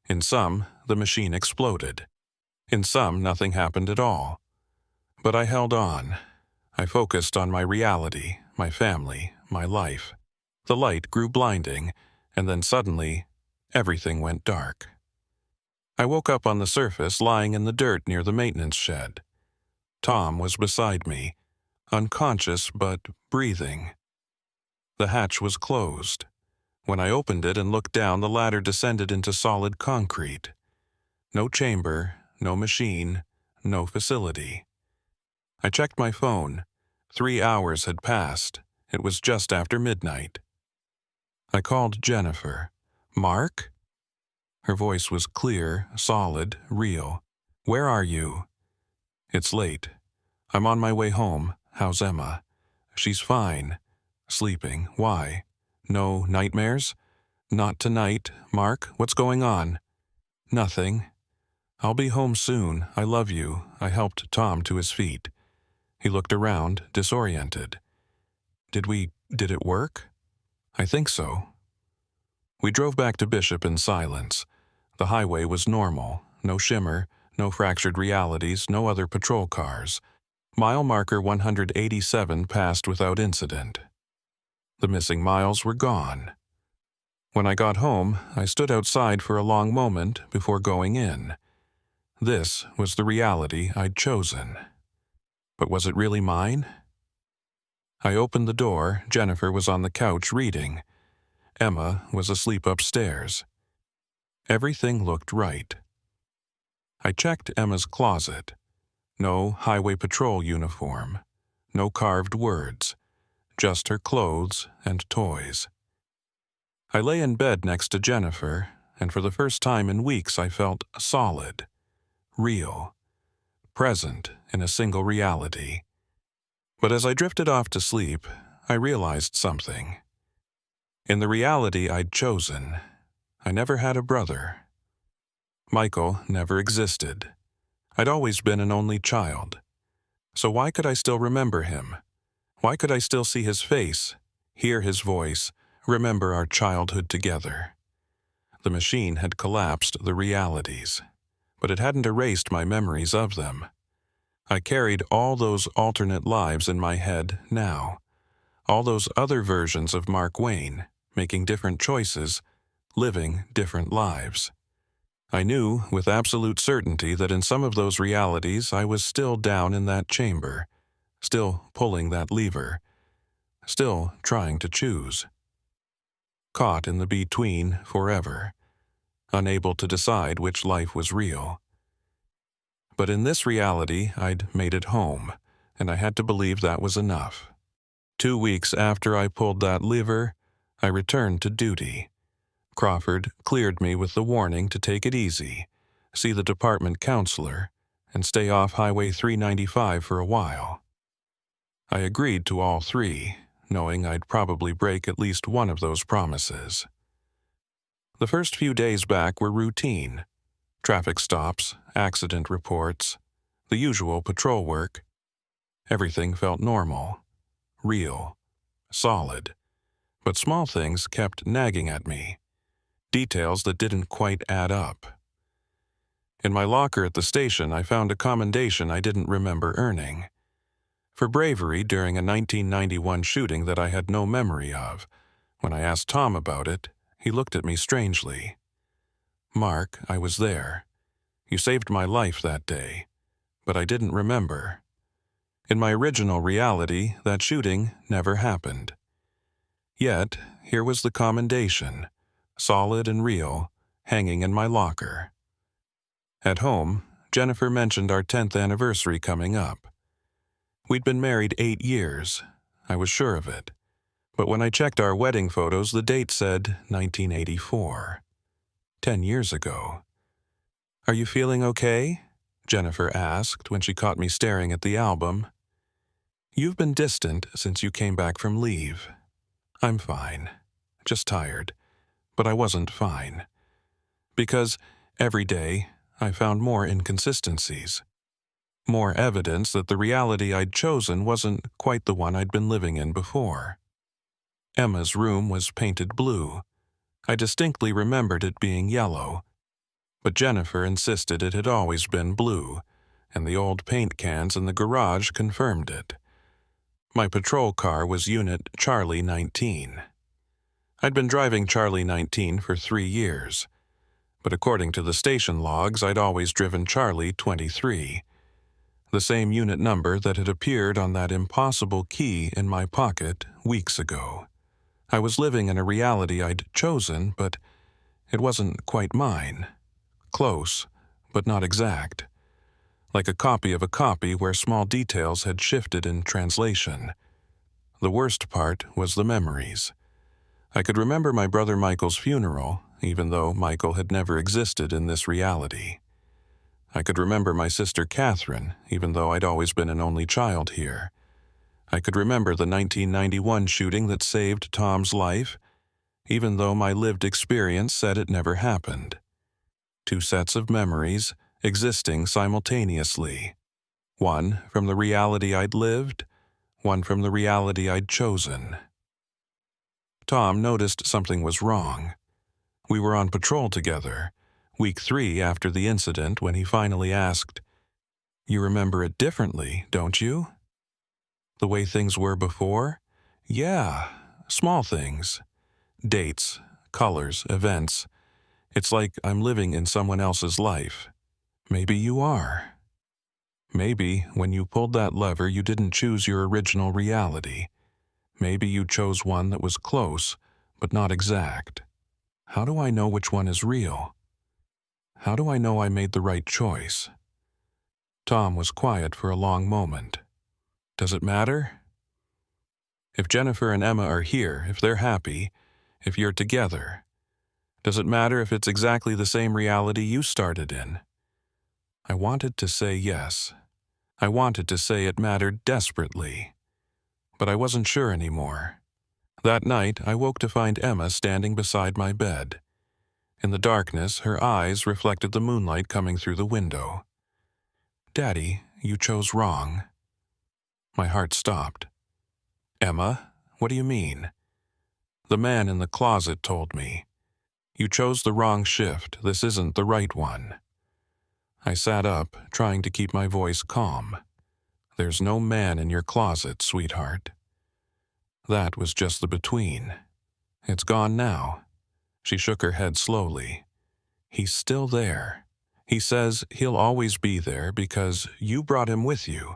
In some, the machine exploded. In some, nothing happened at all. But I held on. I focused on my reality, my family, my life. The light grew blinding, and then suddenly, everything went dark. I woke up on the surface, lying in the dirt near the maintenance shed. Tom was beside me, unconscious but breathing. The hatch was closed. When I opened it and looked down, the ladder descended into solid concrete. No chamber, no machine, no facility. I checked my phone. 3 hours had passed. It was just after midnight. I called Jennifer. "Mark?" Her voice was clear, solid, real. "Where are you?" "It's late. I'm on my way home. How's Emma?" "She's fine. Sleeping. Why? No nightmares?" "Not tonight. Mark, what's going on?" "Nothing. I'll be home soon. I love you." I helped Tom to his feet. He looked around, disoriented. Did it work?" "I think so." We drove back to Bishop in silence. The highway was normal. No shimmer, no fractured realities, no other patrol cars. Mile marker 187 passed without incident. The missing miles were gone. When I got home, I stood outside for a long moment before going in. This was the reality I'd chosen. But was it really mine? I opened the door. Jennifer was on the couch reading. Emma was asleep upstairs. Everything looked right. I checked Emma's closet. No highway patrol uniform. No carved words. Just her clothes and toys. I lay in bed next to Jennifer, and for the first time in weeks I felt solid, real, present in a single reality. But as I drifted off to sleep, I realized something. In the reality I'd chosen, I never had a brother. Michael never existed. I'd always been an only child. So why could I still remember him? Why could I still see his face, hear his voice, remember our childhood together? The machine had collapsed the realities, but it hadn't erased my memories of them. I carried all those alternate lives in my head now, all those other versions of Mark Wayne, making different choices, living different lives. I knew with absolute certainty that in some of those realities I was still down in that chamber, still pulling that lever, still trying to choose. Caught in the between forever, unable to decide which life was real. But in this reality, I'd made it home, and I had to believe that was enough. 2 weeks after I pulled that lever, I returned to duty. Crawford cleared me with the warning to take it easy, see the department counselor, and stay off Highway 395 for a while. I agreed to all three, knowing I'd probably break at least one of those promises. The first few days back were routine. Traffic stops, accident reports, the usual patrol work. Everything felt normal, real, solid, but small things kept nagging at me. Details that didn't quite add up. In my locker at the station, I found a commendation I didn't remember earning. For bravery during a 1991 shooting that I had no memory of. When I asked Tom about it, he looked at me strangely. "Mark, I was there. You saved my life that day, but I didn't remember. In my original reality, that shooting never happened. Yet, here was the commendation, solid and real, hanging in my locker." At home, Jennifer mentioned our 10th anniversary coming up. We'd been married 8 years. I was sure of it. But when I checked our wedding photos, the date said 1984. 10 years ago. "Are you feeling okay?" Jennifer asked when she caught me staring at the album. "You've been distant since you came back from leave." "I'm fine. Just tired." But I wasn't fine. Because every day I found more inconsistencies. More evidence that the reality I'd chosen wasn't quite the one I'd been living in before. Emma's room was painted blue. I distinctly remembered it being yellow. But Jennifer insisted it had always been blue, and the old paint cans in the garage confirmed it. My patrol car was Unit Charlie 19. I'd been driving Charlie 19 for 3 years, but according to the station logs, I'd always driven Charlie 23, the same unit number that had appeared on that impossible key in my pocket weeks ago. I was living in a reality I'd chosen, but it wasn't quite mine. Close, but not exact. Like a copy of a copy where small details had shifted in translation. The worst part was the memories. I could remember my brother Michael's funeral, even though Michael had never existed in this reality. I could remember my sister Catherine, even though I'd always been an only child here. I could remember the 1991 shooting that saved Tom's life, even though my lived experience said it never happened. 2 sets of memories existing simultaneously. One from the reality I'd lived, one from the reality I'd chosen. Tom noticed something was wrong. We were on patrol together, week 3 after the incident, when he finally asked, "You remember it differently, don't you?" The way things were before? Yeah, small things. Dates, colors, events. It's like I'm living in someone else's life. Maybe you are. Maybe when you pulled that lever you didn't choose your original reality. Maybe you chose one that was close, but not exact. How do I know which one is real? How do I know I made the right choice? Tom was quiet for a long moment. Does it matter? If Jennifer and Emma are here, if they're happy, if you're together, does it matter if it's exactly the same reality you started in? I wanted to say yes. I wanted to say it mattered desperately. But I wasn't sure anymore. That night, I woke to find Emma standing beside my bed. In the darkness, her eyes reflected the moonlight coming through the window. "Daddy, you chose wrong." My heart stopped. "Emma, what do you mean?" "The man in the closet told me. You chose the wrong shift. This isn't the right one." I sat up, trying to keep my voice calm. "There's no man in your closet, sweetheart." That was just the between. "It's gone now." She shook her head slowly. "He's still there. He says he'll always be there because you brought him with you.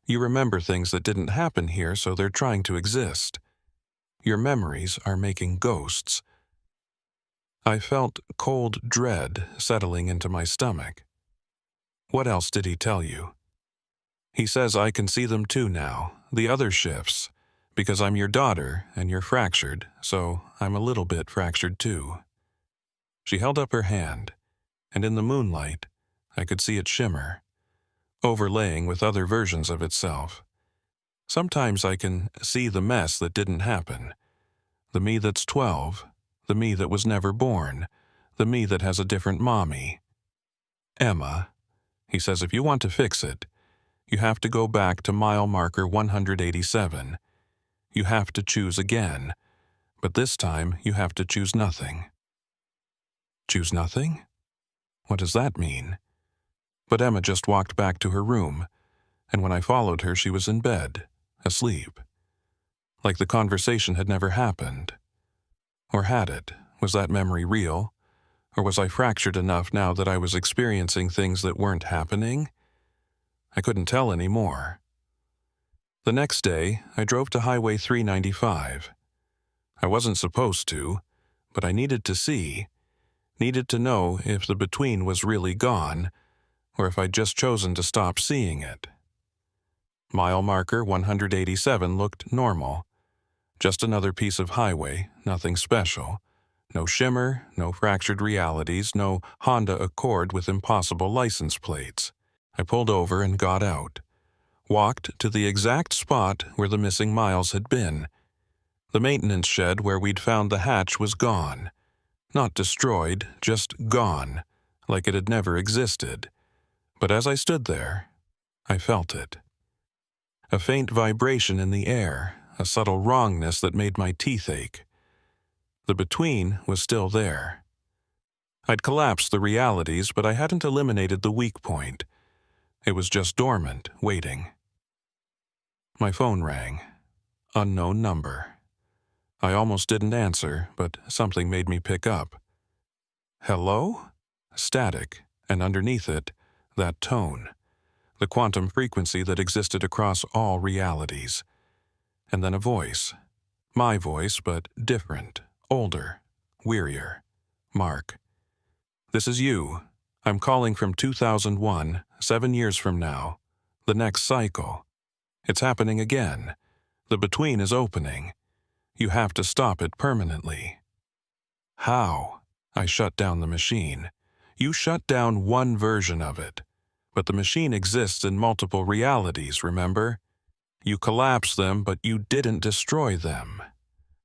You remember things that didn't happen here, so they're trying to exist. Your memories are making ghosts." I felt cold dread settling into my stomach. "What else did he tell you?" "He says I can see them too now, the other shifts, because I'm your daughter and you're fractured, so I'm a little bit fractured too." She held up her hand, and in the moonlight, I could see it shimmer, overlaying with other versions of itself. Sometimes I can see the mess that didn't happen. The me that's 12, the me that was never born, the me that has a different mommy. "Emma," he says, "if you want to fix it, you have to go back to mile marker 187. You have to choose again, but this time you have to choose nothing." Choose nothing? What does that mean? But Emma just walked back to her room, and when I followed her she was in bed, asleep. Like the conversation had never happened. Or had it? Was that memory real? Or was I fractured enough now that I was experiencing things that weren't happening? I couldn't tell anymore. The next day, I drove to Highway 395. I wasn't supposed to, but I needed to see, needed to know if the between was really gone, or if I'd just chosen to stop seeing it. Mile marker 187 looked normal. Just another piece of highway, nothing special. No shimmer, no fractured realities, no Honda Accord with impossible license plates. I pulled over and got out. Walked to the exact spot where the missing miles had been. The maintenance shed where we'd found the hatch was gone. Not destroyed, just gone, like it had never existed. But as I stood there, I felt it. A faint vibration in the air, a subtle wrongness that made my teeth ache. The between was still there. I'd collapsed the realities, but I hadn't eliminated the weak point. It was just dormant, waiting. My phone rang. Unknown number. I almost didn't answer, but something made me pick up. Hello? Static, and underneath it, that tone, the quantum frequency that existed across all realities. And then a voice. My voice, but different, older, wearier. Mark. This is you. I'm calling from 2001, 7 years from now. The next cycle. It's happening again. The between is opening. You have to stop it permanently. How? I shut down the machine. You shut down one version of it. But the machine exists in multiple realities, remember? You collapsed them, but you didn't destroy them.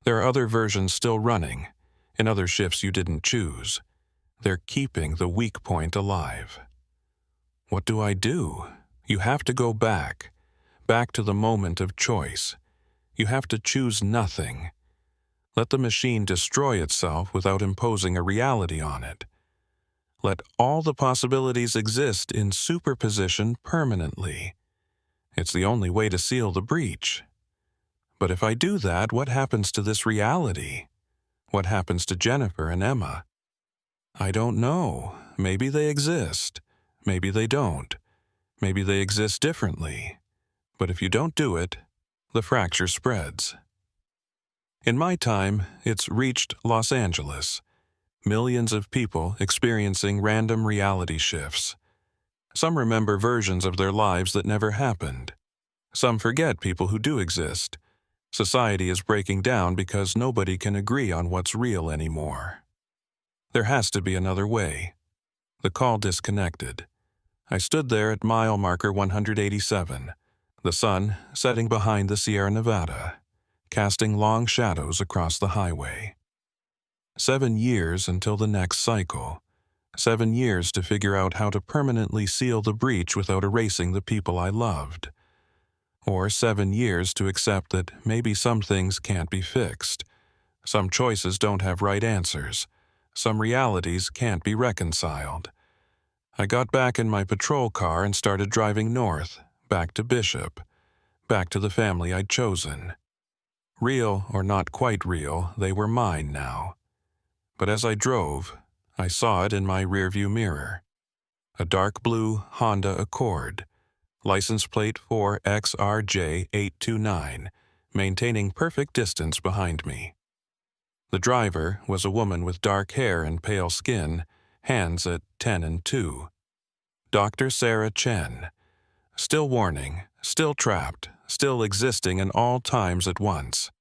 There are other versions still running, in other shifts you didn't choose. They're keeping the weak point alive. What do I do? You have to go back to the moment of choice. You have to choose nothing. Let the machine destroy itself without imposing a reality on it. Let all the possibilities exist in superposition permanently. It's the only way to seal the breach. But if I do that, what happens to this reality? What happens to Jennifer and Emma? I don't know. Maybe they exist. Maybe they don't. Maybe they exist differently. But if you don't do it, the fracture spreads. In my time, it's reached Los Angeles. Millions of people experiencing random reality shifts. Some remember versions of their lives that never happened. Some forget people who do exist. Society is breaking down because nobody can agree on what's real anymore. There has to be another way. The call disconnected. I stood there at mile marker 187, the sun setting behind the Sierra Nevada, casting long shadows across the highway. 7 years until the next cycle. 7 years to figure out how to permanently seal the breach without erasing the people I loved. Or 7 years to accept that maybe some things can't be fixed. Some choices don't have right answers. Some realities can't be reconciled. I got back in my patrol car and started driving north, back to Bishop, back to the family I'd chosen. Real or not quite real, they were mine now. But as I drove, I saw it in my rearview mirror. A dark blue Honda Accord, license plate 4XRJ829, maintaining perfect distance behind me. The driver was a woman with dark hair and pale skin, hands at 10 and 2. Dr. Sarah Chen. Still warning, still trapped, still existing in all times at once.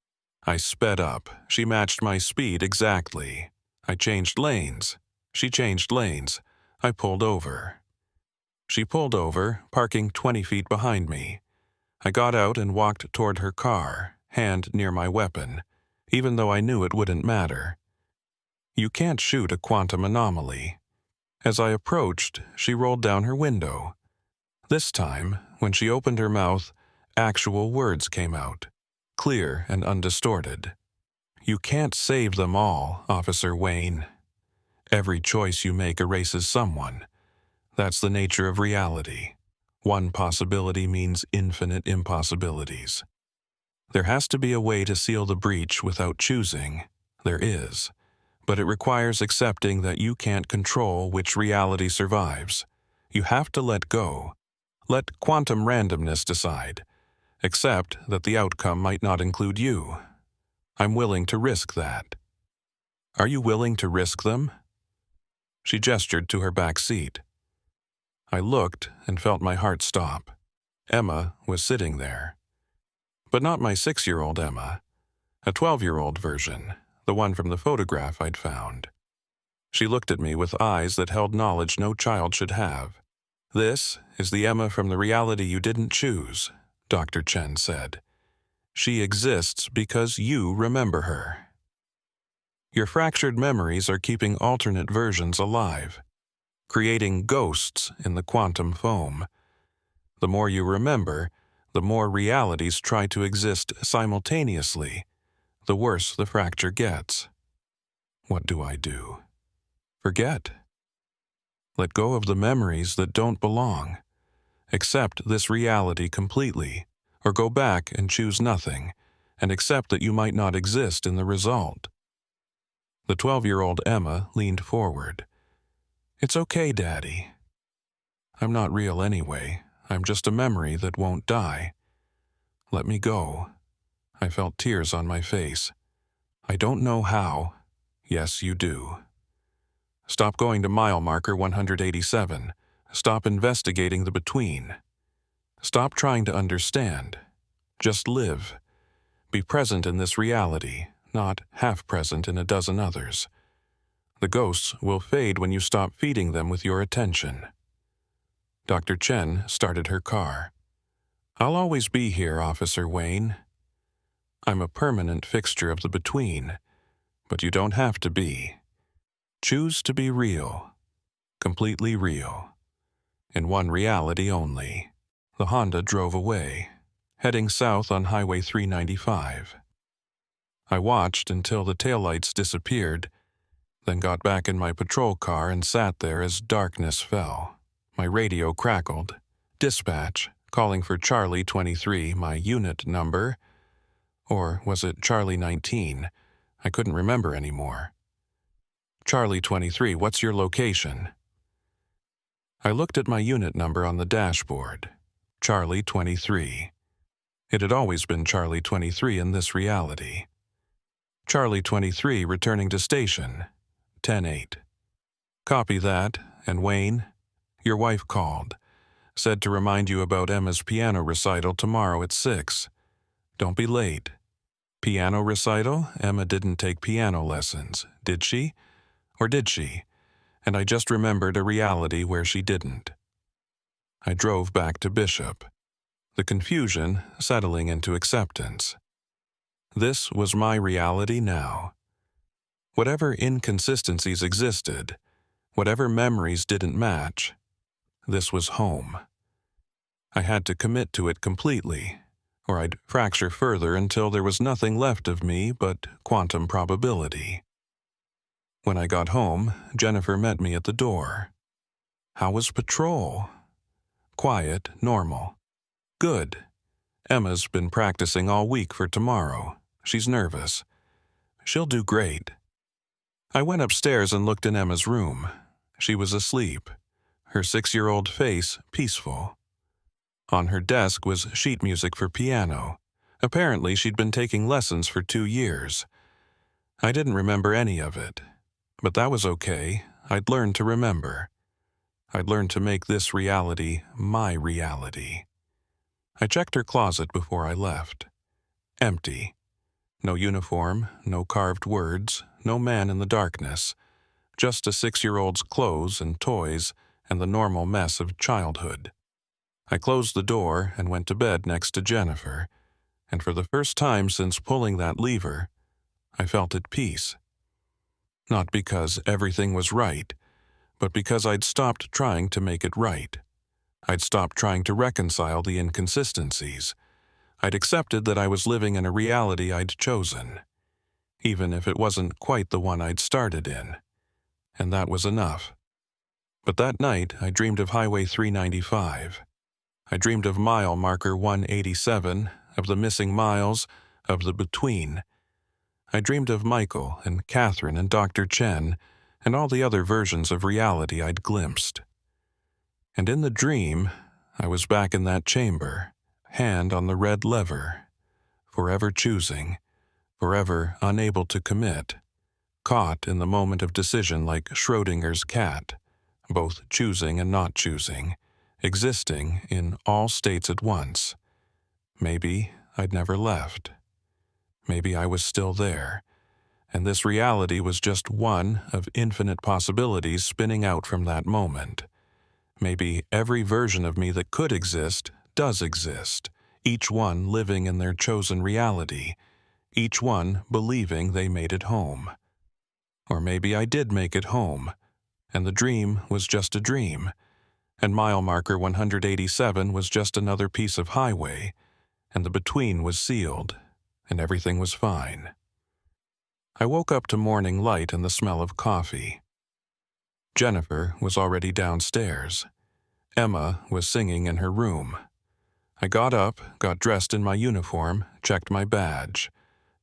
I sped up. She matched my speed exactly. I changed lanes. She changed lanes. I pulled over. She pulled over, parking 20 feet behind me. I got out and walked toward her car, hand near my weapon, even though I knew it wouldn't matter. You can't shoot a quantum anomaly. As I approached, she rolled down her window. This time, when she opened her mouth, actual words came out, clear and undistorted. You can't save them all, Officer Wayne. Every choice you make erases someone. That's the nature of reality. One possibility means infinite impossibilities. There has to be a way to seal the breach without choosing. There is. But it requires accepting that you can't control which reality survives. You have to let go. Let quantum randomness decide. Accept that the outcome might not include you. I'm willing to risk that. Are you willing to risk them? She gestured to her back seat. I looked and felt my heart stop. Emma was sitting there. But not my 6-year-old Emma. A 12-year-old version, the one from the photograph I'd found. She looked at me with eyes that held knowledge no child should have. This is the Emma from the reality you didn't choose, Dr. Chen said. She exists because you remember her. Your fractured memories are keeping alternate versions alive, creating ghosts in the quantum foam. The more you remember, the more realities try to exist simultaneously, the worse the fracture gets. What do I do? Forget. Let go of the memories that don't belong. Accept this reality completely, or go back and choose nothing, and accept that you might not exist in the result. The 12-year-old Emma leaned forward. It's okay, Daddy. I'm not real anyway. I'm just a memory that won't die. Let me go. I felt tears on my face. I don't know how. Yes, you do. Stop going to mile marker 187. Stop investigating the between. Stop trying to understand. Just live. Be present in this reality, not half present in a dozen others. The ghosts will fade when you stop feeding them with your attention. Dr. Chen started her car. I'll always be here, Officer Wayne. I'm a permanent fixture of the between, but you don't have to be. Choose to be real, completely real, in one reality only. The Honda drove away, heading south on Highway 395. I watched until the taillights disappeared, then got back in my patrol car and sat there as darkness fell. My radio crackled. Dispatch, calling for Charlie 23, my unit number. Or was it Charlie 19? I couldn't remember anymore. Charlie 23, what's your location? I looked at my unit number on the dashboard. Charlie 23. It had always been Charlie 23 in this reality. Charlie 23 returning to station. 10-8. Copy that, and Wayne, your wife called. Said to remind you about Emma's piano recital tomorrow at 6. Don't be late. Piano recital? Emma didn't take piano lessons, did she? Or did she? And I just remembered a reality where she didn't. I drove back to Bishop, the confusion settling into acceptance. This was my reality now. Whatever inconsistencies existed, whatever memories didn't match, this was home. I had to commit to it completely, or I'd fracture further until there was nothing left of me but quantum probability. When I got home, Jennifer met me at the door. How was patrol? Quiet, normal. Good. Emma's been practicing all week for tomorrow. She's nervous. She'll do great. I went upstairs and looked in Emma's room. She was asleep, her 6-year-old face peaceful. On her desk was sheet music for piano. Apparently, she'd been taking lessons for 2 years. I didn't remember any of it, but that was okay. I'd learned to remember. I'd learned to make this reality my reality. I checked her closet before I left. Empty. No uniform, no carved words, no man in the darkness. Just a 6-year-old's clothes and toys and the normal mess of childhood. I closed the door and went to bed next to Jennifer, and for the first time since pulling that lever, I felt at peace. Not because everything was right, but because I'd stopped trying to make it right. I'd stopped trying to reconcile the inconsistencies. I'd accepted that I was living in a reality I'd chosen, even if it wasn't quite the one I'd started in. And that was enough. But that night, I dreamed of Highway 395. I dreamed of mile marker 187, of the missing miles, of the between. I dreamed of Michael and Catherine and Dr. Chen and all the other versions of reality I'd glimpsed. And in the dream, I was back in that chamber, hand on the red lever, forever choosing, forever unable to commit, caught in the moment of decision like Schrodinger's cat, both choosing and not choosing, existing in all states at once. Maybe I'd never left. Maybe I was still there, and this reality was just one of infinite possibilities spinning out from that moment. Maybe every version of me that could exist does exist, each one living in their chosen reality, each one believing they made it home. Or maybe I did make it home, and the dream was just a dream, and mile marker 187 was just another piece of highway, and the between was sealed, and everything was fine. I woke up to morning light and the smell of coffee. Jennifer was already downstairs. Emma was singing in her room. I got up, got dressed in my uniform, checked my badge.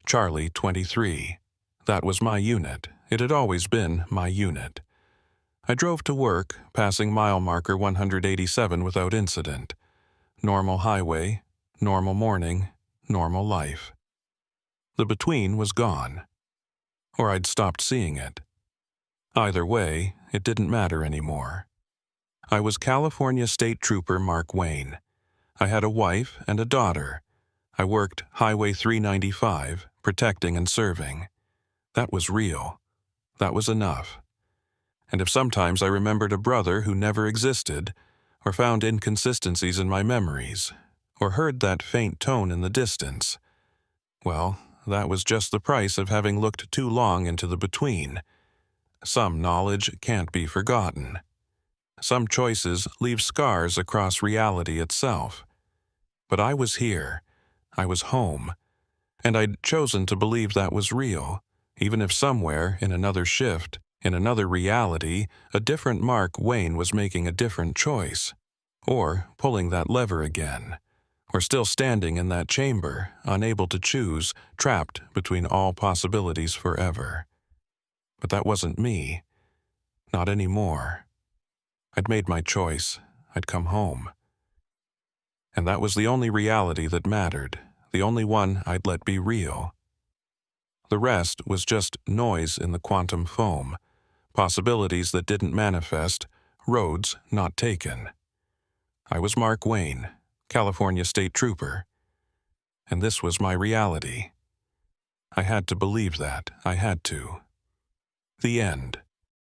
Charlie 23. That was my unit. It had always been my unit. I drove to work, passing mile marker 187 without incident. Normal highway, normal morning, normal life. The between was gone. Or I'd stopped seeing it. Either way, it didn't matter anymore. I was California State Trooper Mark Wayne. I had a wife and a daughter. I worked Highway 395, protecting and serving. That was real. That was enough. And if sometimes I remembered a brother who never existed, or found inconsistencies in my memories, or heard that faint tone in the distance, well, that was just the price of having looked too long into the between. Some knowledge can't be forgotten. Some choices leave scars across reality itself. But I was here. I was home. And I'd chosen to believe that was real, even if somewhere, in another shift, in another reality, a different Mark Wayne was making a different choice. Or pulling that lever again. Or still standing in that chamber, unable to choose, trapped between all possibilities forever. But that wasn't me. Not anymore. I'd made my choice. I'd come home. And that was the only reality that mattered, the only one I'd let be real. The rest was just noise in the quantum foam, possibilities that didn't manifest, roads not taken. I was Mark Wayne, California State Trooper, and this was my reality. I had to believe that. I had to. The end.